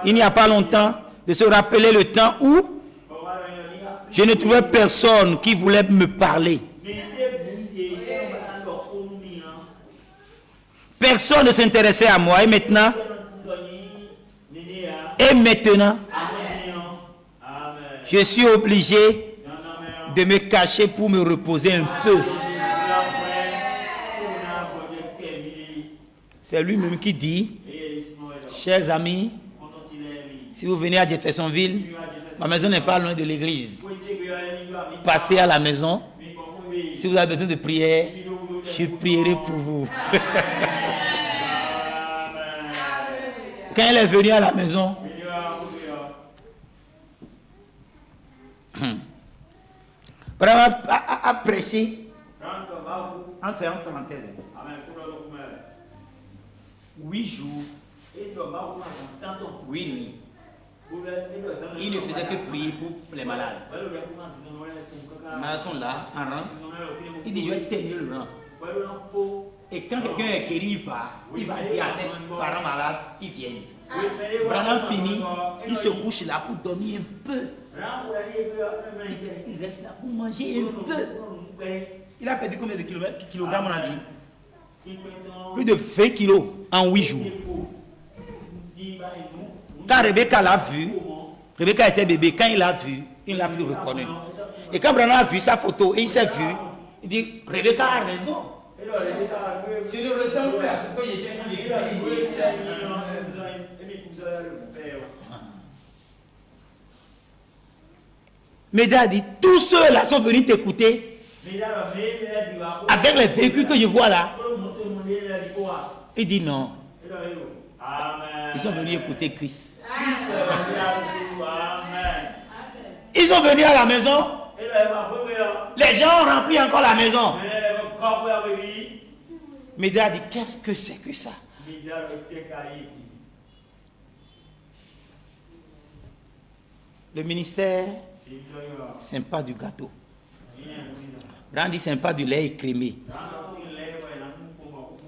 il n'y a pas longtemps, de se rappeler le temps où je ne trouvais personne qui voulait me parler. Personne ne s'intéressait à moi. Et maintenant, je suis obligé de me cacher pour me reposer un peu. C'est lui-même qui dit, chers amis, si vous venez à Jeffersonville, ma maison n'est pas loin de l'église. Passez à la maison. Si vous avez besoin de prière, je prierai pour vous. Quand elle est venue à la maison, Branham a prêché en parenthèse 8 jours, 8 nuits. Il ne faisait que prier pour les malades. Les malades sont là, en rang. Il dit, je vais tenir le rang. Et quand quelqu'un est guéri, il va dire à ses parents malades, ils viennent. Branham finit, il se couche là pour dormir un peu. Il reste là pour manger un peu. Il a perdu combien de kilogrammes, on a dit? Plus de 20 kilos en 8 jours. Quand Rebecca l'a vu, Rebecca était bébé, quand il l'a vu, il ne l'a plus reconnu. Et quand Branham a vu sa photo et il s'est vu, il dit, Rebecca a raison. Je ne ressemble plus à ce que j'étais quand j'étais ici. Médard dit, tous ceux-là sont venus t'écouter avec les véhicules que je vois là. Il dit non. Ils sont venus écouter Christ. Ils sont venus à la maison. Les gens ont rempli encore la maison. Médard dit, qu'est-ce que c'est que ça? Le ministère, c'est pas du gâteau. Branham dit, c'est pas du lait écrémé.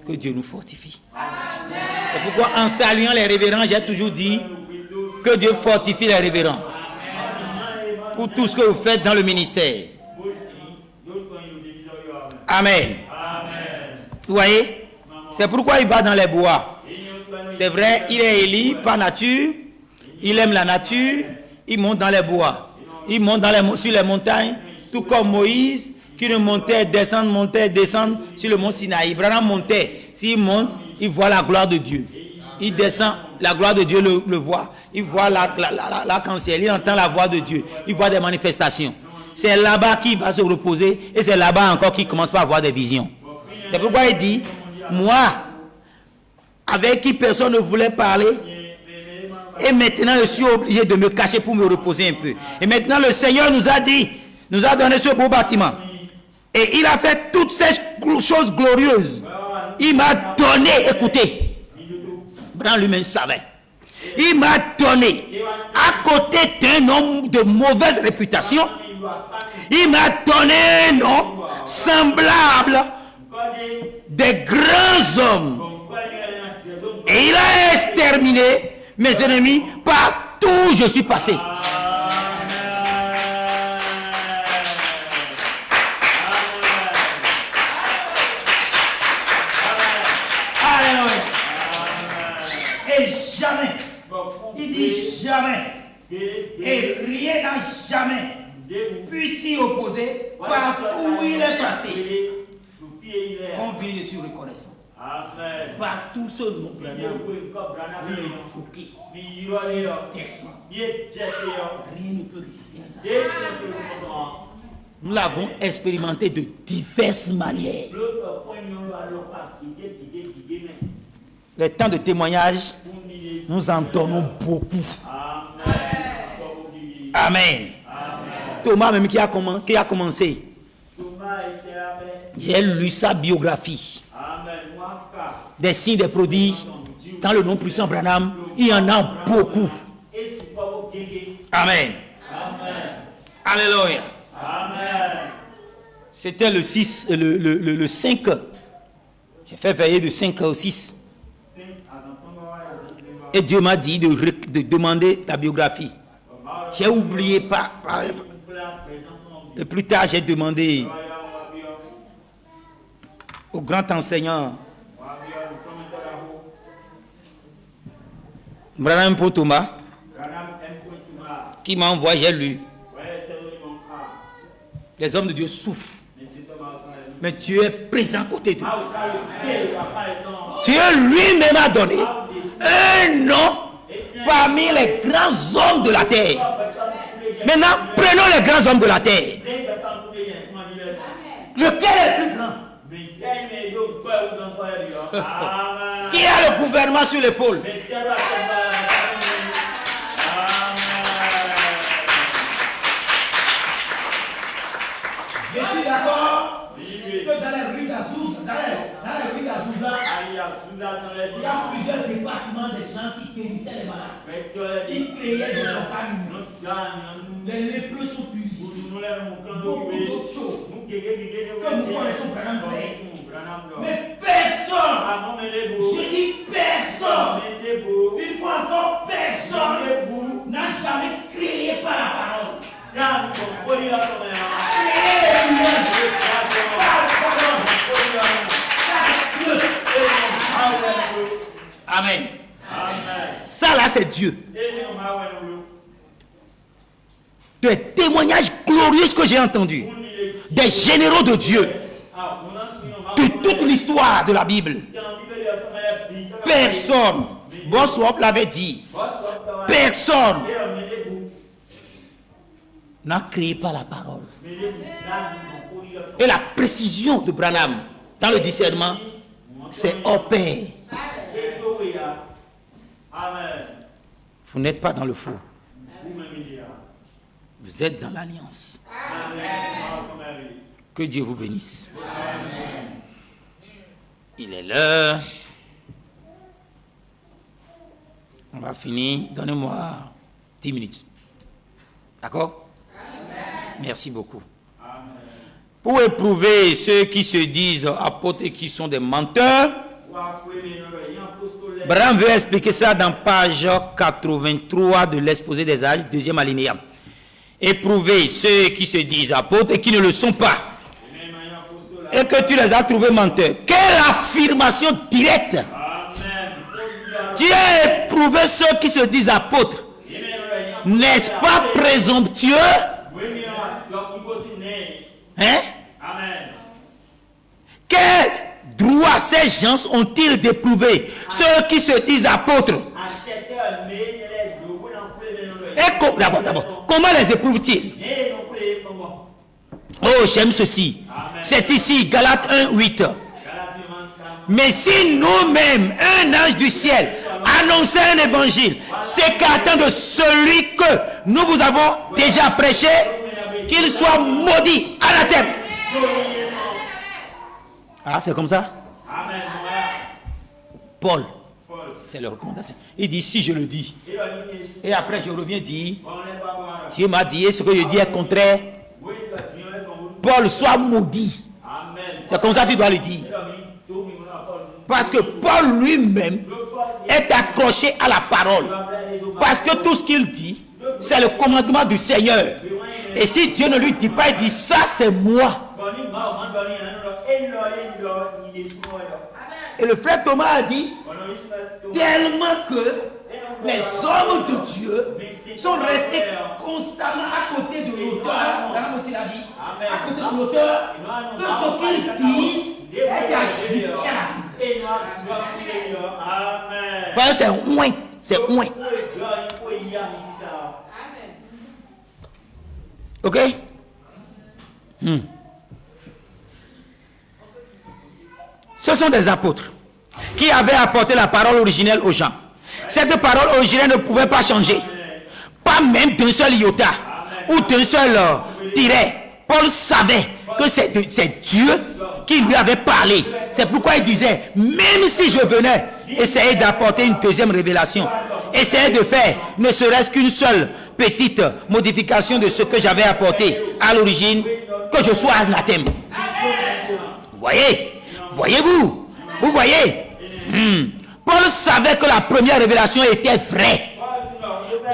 Que Dieu nous fortifie. C'est pourquoi en saluant les révérends, j'ai toujours dit que Dieu fortifie les révérends. Pour tout ce que vous faites dans le ministère. Amen. Vous voyez? C'est pourquoi il va dans les bois. C'est vrai, il est Élie par nature. Il aime la nature. Il monte dans les bois. Il monte sur les montagnes. Tout comme Moïse qui ne montait, descendre sur le mont Sinaï. Branham montait. S'il monte, il voit la gloire de Dieu. Il descend, la gloire de Dieu le voit. Il voit l'arc-en-ciel, il entend la voix de Dieu. Il voit des manifestations. C'est là-bas qu'il va se reposer et c'est là-bas encore qu'il commence par avoir des visions. C'est pourquoi il dit, moi, avec qui personne ne voulait parler, et maintenant je suis obligé de me cacher pour me reposer un peu. Et maintenant le Seigneur nous a dit, nous a donné ce beau bâtiment. Et il a fait toutes ces choses glorieuses. Il m'a donné, écoutez, Branham lui-même savait. Il m'a donné, à côté d'un homme de mauvaise réputation, il m'a donné un nom semblable des grands hommes. Et il a exterminé mes ennemis partout où je suis passé. Et jamais, il dit jamais, et rien n'a jamais pu s'y opposer partout où il est passé. Combien je suis reconnaissant. Partout ce nom, il est invoqué, il descend. Rien ne peut résister à ça. Nous l'avons expérimenté de diverses manières. Les temps de témoignage, nous en donnons beaucoup. Amen. Thomas même qui a commencé, j'ai lu sa biographie. Des signes, des prodiges, dans le nom puissant Branham, il y en a beaucoup. Amen. Alléluia. C'était le 6, le 5. J'ai fait veiller de 5 au 6. Et Dieu m'a dit de demander la biographie. J'ai oublié et plus tard, j'ai demandé au grand enseignant Branham pour Thomas, qui m'a envoyé, j'ai lu. Les hommes de Dieu souffrent. Mais Dieu est présent à côté d'eux. Dieu lui-même a donné un nom parmi les grands hommes de la terre. Maintenant, prenons les grands hommes de la terre. Lequel est le plus grand? Qui a le gouvernement sur l'épaule? Je suis d'accord que dans les rues d'Azusa, il y a plusieurs départements de gens qui guérissaient les malades. Ils créaient des organes. Les lépreux sont punis. Beaucoup d'autres choses que nous connaissons Branham fait. Mais personne, je dis personne, une fois encore personne n'a jamais créé par la parole. Amen. Ça là c'est Dieu. Des témoignages glorieux que j'ai entendus, des généraux de Dieu, de toute l'histoire de la Bible. Personne, Bosworth l'avait dit, personne n'a créé par la parole. Et la précision de Branham dans le discernement, c'est hors pair. Vous n'êtes pas dans le faux. Vous êtes dans l'alliance. Que Dieu vous bénisse. Il est l'heure. On va finir. Donnez-moi 10 minutes. D'accord? Merci beaucoup. Pour éprouver ceux qui se disent apôtres et qui sont des menteurs, Branham veut expliquer ça dans page 83 de l'exposé des âges, deuxième alinéa. Éprouver ceux qui se disent apôtres et qui ne le sont pas, et que tu les as trouvés menteurs. Quelle affirmation directe! Tu as éprouvé ceux qui se disent apôtres. N'est-ce pas présomptueux? Hein? Quelle droit ces gens ont-ils d'éprouver ceux qui se disent apôtres? Et d'abord, comment les éprouvent-ils? Oh, j'aime ceci. C'est ici, Galates 1:8. Mais si nous-mêmes, un ange du ciel, annonçait un évangile, s'écartant de celui que nous vous avons déjà prêché, qu'il soit maudit, anathème. Ah, c'est comme ça? Paul, c'est leur recommandation. Il dit, si je le dis, et après je reviens dire, Dieu m'a dit, ce que je dis est contraire, Paul soit maudit. C'est comme ça que tu dois le dire. Parce que Paul lui-même est accroché à la parole. Parce que tout ce qu'il dit, c'est le commandement du Seigneur. Et si Dieu ne lui dit pas, il dit, ça c'est moi. Et le frère Thomas a dit, tellement que les hommes de Dieu sont restés constamment à côté de l'auteur, à côté de l'auteur, que ce qu'ils disent est ajouté à la Bible. C'est moins, c'est moins. Ok? Ce sont des apôtres qui avaient apporté la parole originelle aux gens. Cette parole originelle ne pouvait pas changer. Pas même d'un seul iota ou d'un seul tiret. Paul savait que c'est Dieu qui lui avait parlé. C'est pourquoi il disait, même si je venais essayer d'apporter une deuxième révélation, essayer de faire ne serait-ce qu'une seule petite modification de ce que j'avais apporté à l'origine, que je sois anathème. Vous voyez? Voyez-vous? Vous voyez? Paul savait que la première révélation était vraie.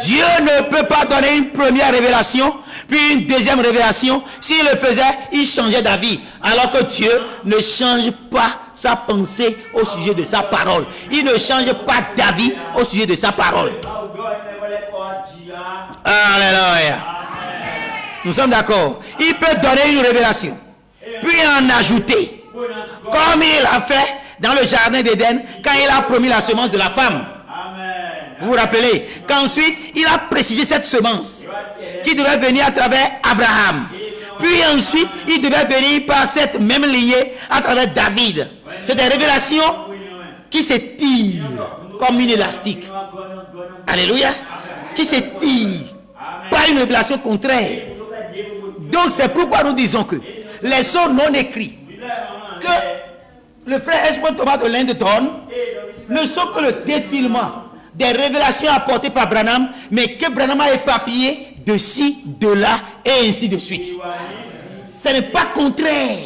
Dieu ne peut pas donner une première révélation, puis une deuxième révélation. S'il le faisait, il changeait d'avis. Alors que Dieu ne change pas sa pensée au sujet de sa parole. Il ne change pas d'avis au sujet de sa parole. Alléluia. Nous sommes d'accord. Il peut donner une révélation, puis en ajouter. Comme il a fait dans le jardin d'Éden, quand il a promis la semence de la femme. Vous vous rappelez qu'ensuite, il a précisé cette semence qui devait venir à travers Abraham. Puis ensuite, il devait venir par cette même lignée à travers David. C'est des révélations qui s'étirent comme une élastique. Alléluia. Qui s'étirent. Pas une révélation contraire. Donc c'est pourquoi nous disons que les sons non écrits que le frère Espoir Thomas de l'Inde donne ne sont que le défilement des révélations apportées par Branham, mais que Branham a éparpillé de ci, de là, et ainsi de suite. Ce n'est pas contraire.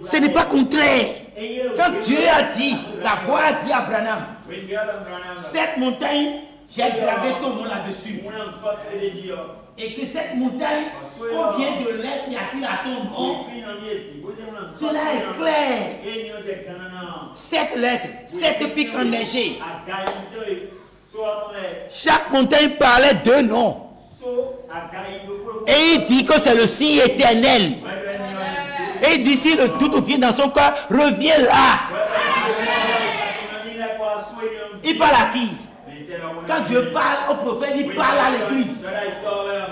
Ce n'est pas contraire. Quand Dieu a dit, la voix a dit à Branham, cette montagne, j'ai gravé ton nom là-dessus. Et que cette montagne, combien de lettres y a-t-il à ton nom? Cela est clair. 7 lettres, 7 pics enneigés. Chaque montagne parlait de noms. Et il dit que c'est le signe éternel. Et il dit si le doute vient dans son cœur, reviens là. Il parle à qui? Quand Dieu parle au prophète, il parle à l'église.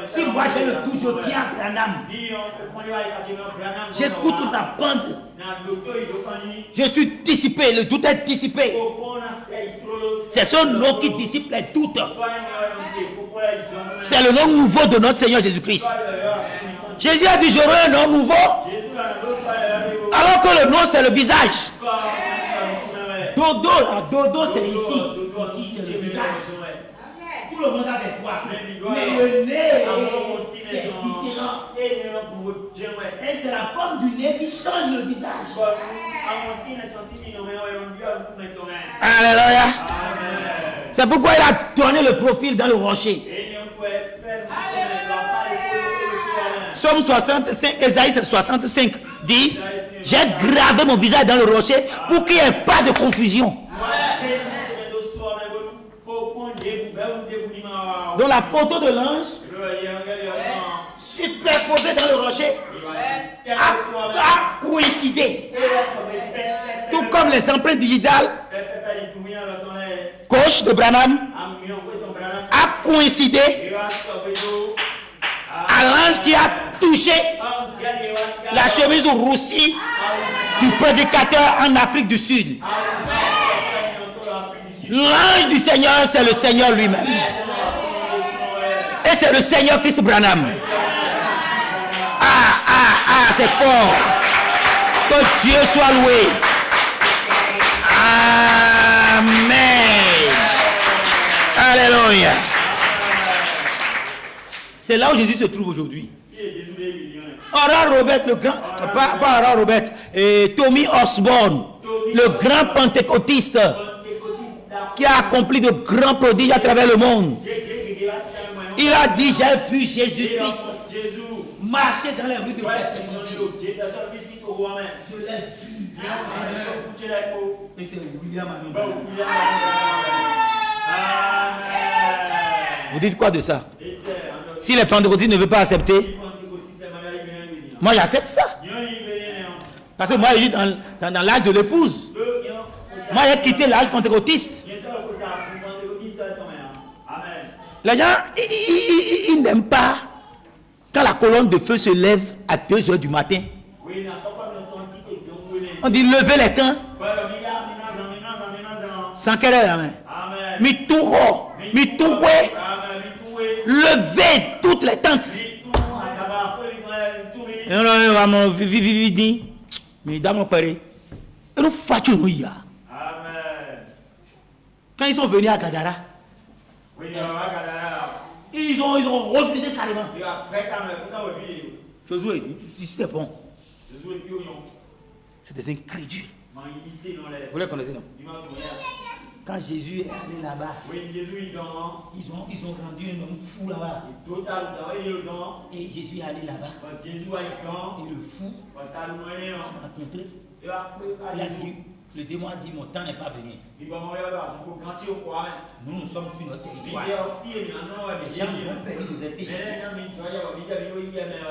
Si moi j'ai le tout, je viens à Branham. J'écoute la bande. Je suis dissipé, le doute est dissipé. C'est son nom qui dissipe les doutes. C'est le nom nouveau de notre Seigneur Jésus-Christ. Jésus a dit j'aurai un nom nouveau. Alors que le nom c'est le visage. Dodo, là, dodo c'est ici. Ici c'est le visage. Tout le monde a des toits. Mais le nez, c'est différent. Et c'est la forme du nez qui change le visage. Alléluia. C'est pourquoi il a donné le profil dans le rocher. Psaume 65, Ésaïe 65 dit, j'ai gravé mon visage dans le rocher pour qu'il n'y ait pas de confusion. Donc la photo de l'ange sur superposé dans le rocher a coïncidé. Tout comme les empreintes digitales gauche de Branham a coïncidé à l'ange qui a touché la chemise roussie du prédicateur en Afrique du Sud. L'ange du Seigneur, c'est le Seigneur lui-même. Et c'est le Seigneur Christ Branham. C'est fort. Que Dieu soit loué. Amen. Alléluia. C'est là où Jésus se trouve aujourd'hui. Oral Robert, le grand, pas Oral Robert, et Tommy Osborne, le grand pentecôtiste qui a accompli de grands prodiges à travers le monde. Il a dit, j'ai vu Jésus-Christ marcher dans les rues de Bethléem. Je l'ai vu. Et c'est William Amnon. Vous dites quoi de ça? Si les pentecôtistes ne veulent pas accepter, moi j'accepte ça. Parce que moi je suis dans l'âge de l'épouse. Moi j'ai quitté l'âge pentecôtiste. Les gens, ils n'aiment pas quand la colonne de feu se lève à 2h du matin. On dit levez les temps. Sans quelle est la main. Mitouro, mitoué. Levez toutes les tentes. Quand ils sont venus à Gadara, ils ont refusé carrément. Josué, c'est bon. C'est des incrédules. Vous les connaissez, non? Quand Jésus est allé là-bas, ils ont rendu un homme fou là-bas. Et Jésus est allé là-bas. Et le fou a rencontré. Il a dit, le démon a dit, mon temps n'est pas venu. Nous sommes sur notre territoire. Les gens nous ont permis de rester ici. Il faut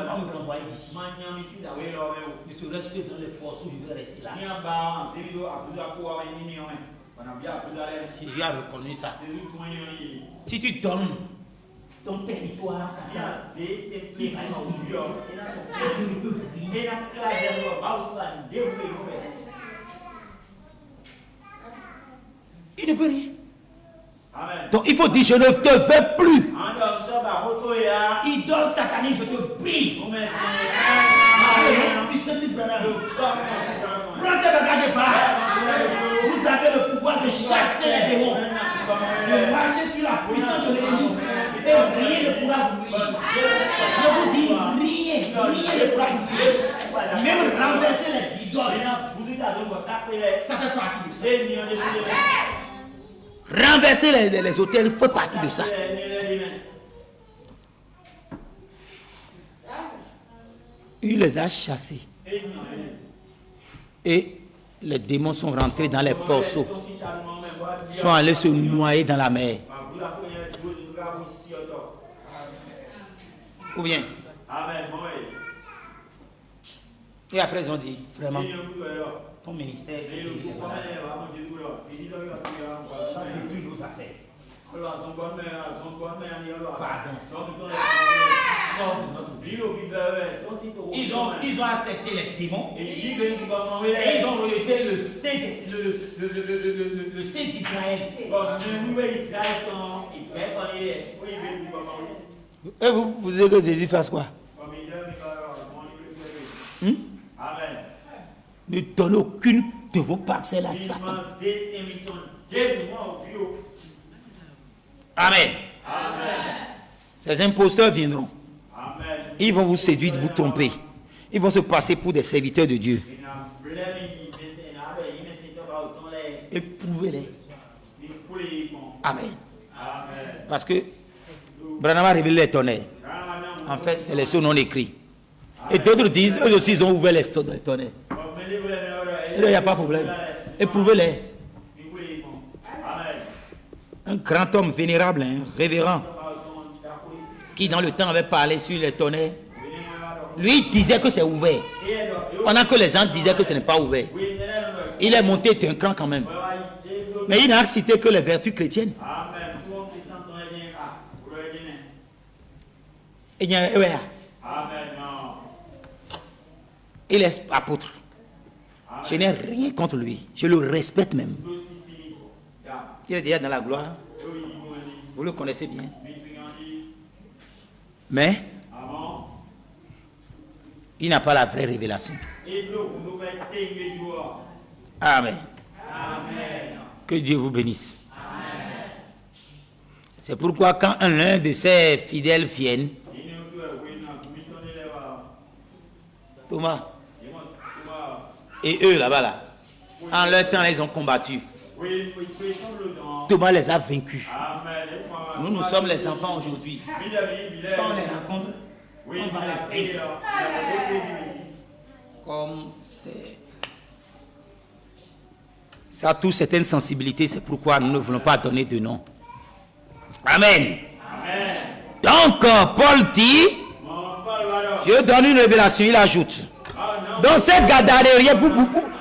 pas me renvoyer d'ici. Je suis resté dans les poissons, je vais rester là. Jésus a reconnu ça. Si tu donnes ton territoire à Satan, il va il ne peut rien. Donc il faut dire, je ne te veux plus. Idole satanique, je te brise. Prends tes bagages et va. Vous avez le pouvoir de chasser les démons, de marcher sur la puissance de l'ennemi, et rien ne pourra vous nuire. Je vous dis, rien ne pourra vous nuire. Même renverser les idoles, ça fait partie de ça. Renverser les hôtels fait partie de ça. Il les a chassés. Et les démons sont rentrés dans les porceaux, sont allés se noyer dans la mer. Ou bien. Et après ils ont dit, vraiment, ton ministère ça détruit nos affaires. Pardon. Sors de notre vie. Ils ont accepté les démons et ils ont rejeté le Saint d'Israël. Et vous voulez que Jésus fasse quoi? Ne donnez aucune de vos parcelles à Satan. Amen. Ces imposteurs viendront. Ils vont vous séduire, vous tromper. Ils vont se passer pour des serviteurs de Dieu. Éprouvez-les. Amen. Parce que Branham a révélé les tonnerres. En fait, c'est les sceaux non écrits. Et d'autres disent, eux aussi, ils ont ouvert les tonnerres. Il n'y a pas de problème. Éprouvez-les. Un grand homme vénérable, révérend, qui dans le temps avait parlé sur les tonnerres, Lui il disait que c'est ouvert. Pendant que les gens disaient que ce n'est pas ouvert. Il est monté d'un cran quand même. Mais il n'a cité que les vertus chrétiennes. Il est apôtre. Je n'ai rien contre lui. Je le respecte même. Il est déjà dans la gloire. Vous le connaissez bien. Mais il n'a pas la vraie révélation. Amen. Que Dieu vous bénisse. C'est pourquoi quand l'un de ses fidèles viennent, Thomas et eux là-bas, là, en leur temps, ils ont combattu. Thomas les a vaincus. Nous sommes les enfants aujourd'hui. Quand on les rencontre, on va les vaincre. Comme c'est... Ça touche certaines sensibilités, c'est pourquoi nous ne voulons pas donner de nom. Amen. Donc, Paul dit, Dieu donne une révélation, il ajoute. Donc, ces Gadarériens,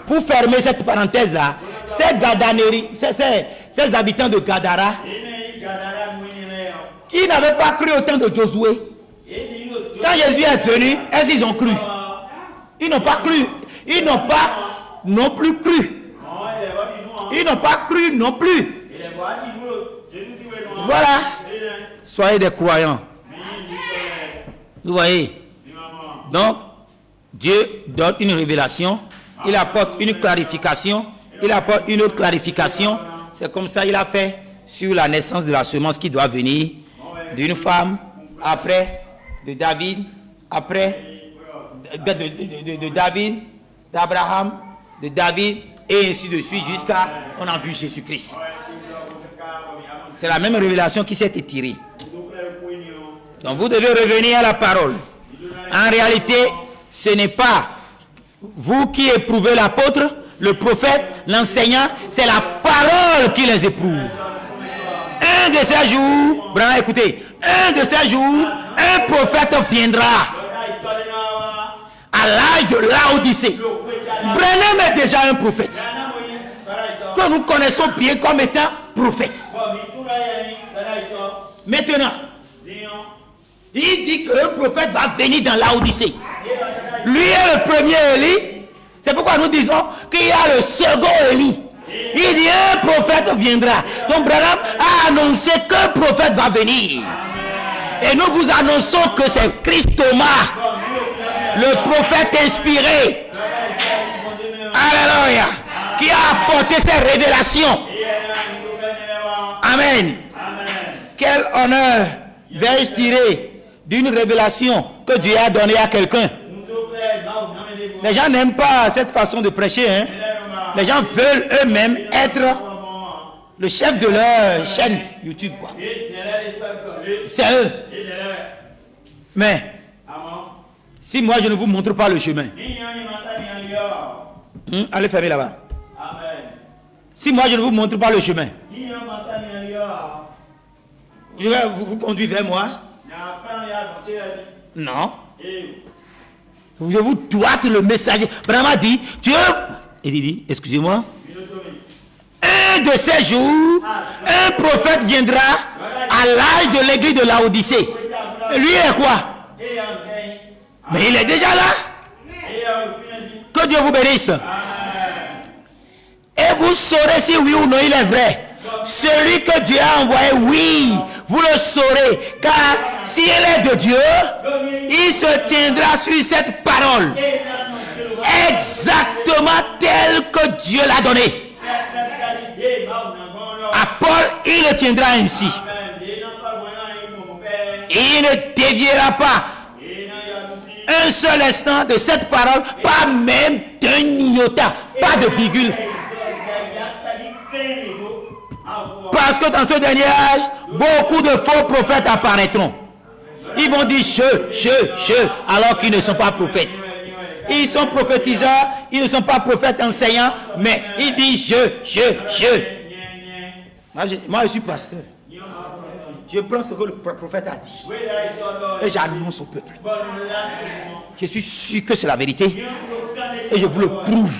pour fermer cette parenthèse-là, ces Gadarériens, ces habitants de Gadara, qui n'avaient pas cru au temps de Josué, quand Jésus est venu, est-ce qu'ils ont cru? Ils n'ont pas cru. Ils n'ont pas non plus cru. Ils n'ont pas cru non plus. Voilà. Soyez des croyants. Vous voyez? Donc, Dieu donne une révélation. Il apporte une clarification. Il apporte une autre clarification. C'est comme ça qu'il a fait sur la naissance de la semence qui doit venir d'une femme, après de David, après de David, d'Abraham, de David, et ainsi de suite, jusqu'à on a vu Jésus-Christ. C'est la même révélation qui s'est étirée. Donc vous devez revenir à la parole. En réalité, ce n'est pas vous qui éprouvez l'apôtre, le prophète, l'enseignant, c'est la parole qui les éprouve. Un de ces jours, écoutez, un de ces jours, un prophète viendra à l'âge de Laodicée. Branham est déjà un prophète que nous connaissons bien comme étant prophète. Maintenant, il dit qu'un prophète va venir dans Laodicée. Lui est le premier Élie. C'est pourquoi nous disons qu'il y a le second Élie. Il dit un prophète viendra. Donc Branham a annoncé qu'un prophète va venir. Et nous vous annonçons que c'est Christ Thomas, le prophète inspiré. Alléluia. Qui a apporté ces révélations. Amen. Quel honneur vais-je tirer d'une révélation que Dieu a donnée à quelqu'un? Les gens n'aiment pas cette façon de prêcher. Hein? Les gens veulent eux-mêmes être le chef de leur chaîne YouTube. Quoi. C'est eux. Mais si moi je ne vous montre pas le chemin, allez fermer là-bas. Si moi je ne vous montre pas le chemin, je vais vous conduire vers moi. Non. Je vous doite le message. Vraiment dit, Dieu. Il dit, excusez-moi. Un de ces jours, un prophète viendra à l'âge de l'église de Laodicée. Lui est quoi? Mais il est déjà là. Que Dieu vous bénisse. Et vous saurez si oui ou non il est vrai. Celui que Dieu a envoyé, oui, vous le saurez. Car si il est de Dieu, il se tiendra sur cette parole. Exactement tel que Dieu l'a donné. À Paul, il le tiendra ainsi. Il ne déviera pas un seul instant de cette parole, pas même d'un iota, pas de virgule. Parce que dans ce dernier âge, beaucoup de faux prophètes apparaîtront. Ils vont dire alors qu'ils ne sont pas prophètes. Ils sont prophétiseurs, ils ne sont pas prophètes enseignants, mais ils disent Moi je suis pasteur. Je prends ce que le prophète a dit et j'annonce au peuple. Je suis sûr que c'est la vérité et je vous le prouve.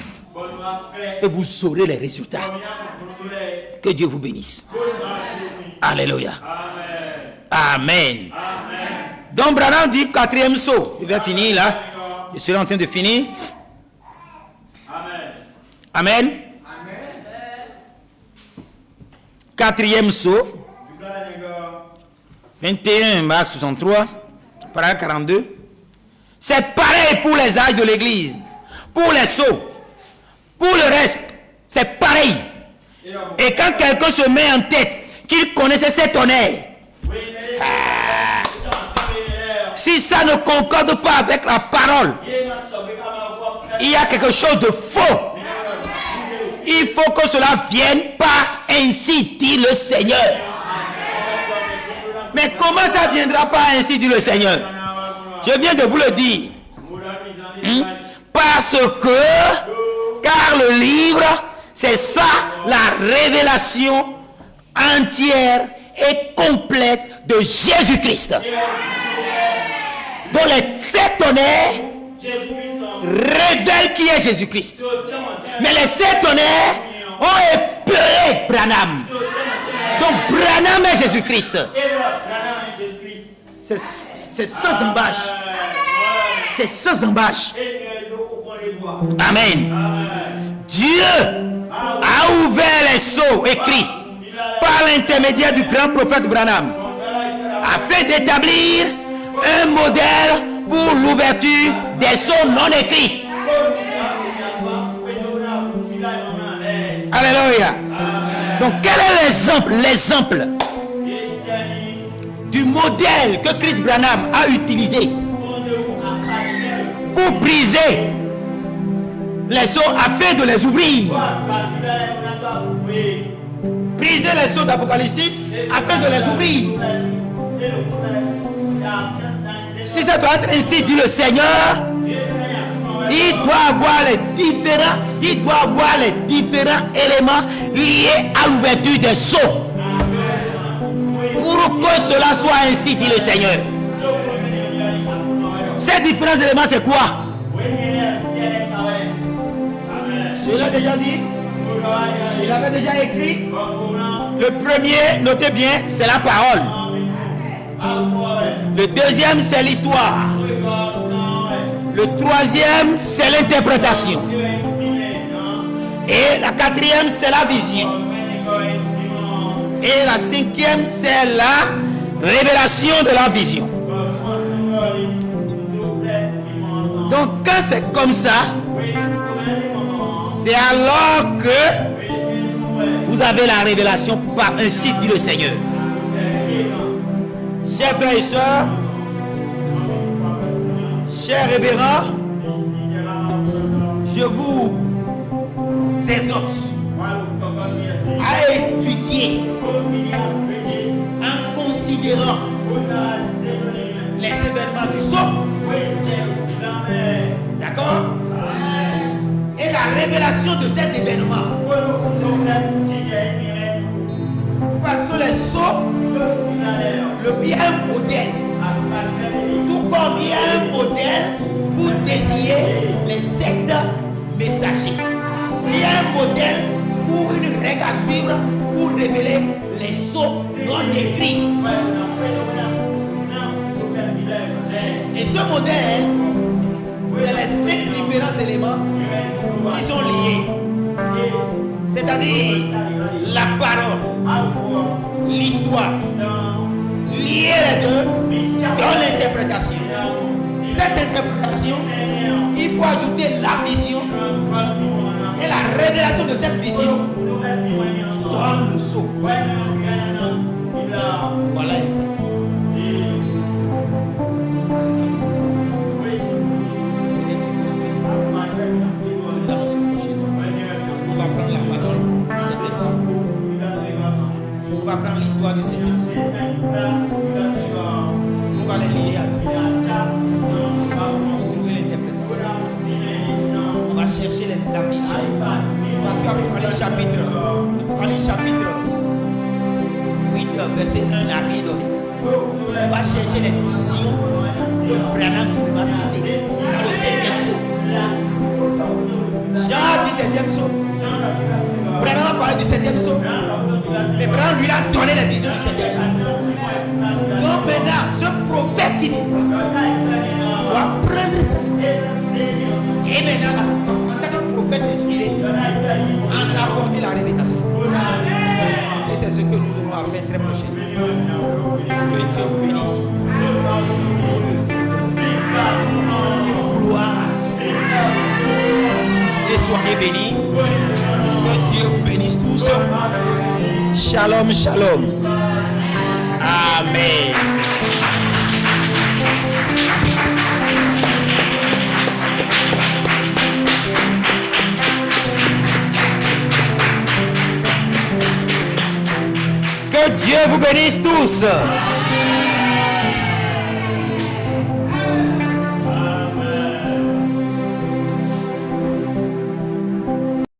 Et vous aurez les résultats. Que Dieu vous bénisse. Alléluia. Amen. Donc Branham dit 4e saut. Je vais finir là. Je serai en train de finir. Amen. 4e saut. 21, Marc 63, paragraphe 42. C'est pareil pour les âges de l'église. Pour les sceaux. Pour le reste, c'est pareil. Et quand quelqu'un se met en tête qu'il connaissait cet honneur, si ça ne concorde pas avec la parole, il y a quelque chose de faux. Il faut que cela vienne par ainsi dit le Seigneur. Mais comment ça viendra par ainsi dit le Seigneur? Je viens de vous le dire. Parce que, car le livre, c'est ça la révélation entière et complète de Jésus-Christ. Donc les 7 honneurs révèlent qui est Jésus-Christ. Mais les 7 honneurs ont épuré Branham. Donc Branham est Jésus-Christ. C'est sans embâche. C'est sans embâche. Amen. Dieu a ouvert les sceaux écrits par l'intermédiaire du grand prophète Branham afin d'établir un modèle pour l'ouverture des sceaux non écrits. Alléluia. Donc quel est l'exemple du modèle que Chris Branham a utilisé pour briser les sceaux afin de les ouvrir? Briser les sceaux d'Apocalypse afin de les ouvrir. Si ça doit être ainsi dit le Seigneur, il doit avoir les différents éléments liés à l'ouverture des sceaux. Pour que cela soit ainsi dit le Seigneur. Ces différents éléments, c'est quoi? Je l'ai déjà dit. Je l'avais déjà écrit. Le premier, notez bien, c'est la parole. Le deuxième, c'est l'histoire. Le troisième, c'est l'interprétation. Et la quatrième, c'est la vision. Et la cinquième, c'est la révélation de la vision. Donc quand c'est comme ça, c'est alors que vous avez la révélation par ainsi dit le Seigneur. Chers frères et sœurs, chers révérends, je vous exhorte à étudier en considérant les événements du sceau. D'accord? Et la révélation de ces événements. Parce que les sceaux, il y a un modèle. Tout comme il y a un modèle pour désigner les sectes messagers. Il y a un modèle pour une règle à suivre pour révéler les sceaux non écrits. Et ce modèle, c'est les 5 différents éléments qui sont liés. C'est-à-dire la parole, l'histoire, lier les deux dans l'interprétation. Cette interprétation, il faut ajouter la vision et la révélation de cette vision dans le sceau. Voilà exactement. On va prendre la parole de cette émission. On va prendre l'histoire de cette émission. On va les lier à trouver l'interprétation. On va chercher la vision. Parce qu'Apocalypse chapitre 8, verset 1 n'a rien donné. On va chercher les visions de Branham qui va citer dans le 7e saut. Jean dit 7e saut. Branham a parlé du 7e saut. Mais Branham lui a donné les visions du 7e saut. Donc maintenant, ce prophète qui dit doit prendre ça. Et maintenant, en tant que prophète inspiré, en apporter la révélation. Et c'est ce que nous aurons à faire très prochainement. Que Dieu vous bénisse. Gloire. Et soyez bénis. Que Dieu vous bénisse tous. Shalom, shalom. Amen. Que Dieu vous bénisse tous.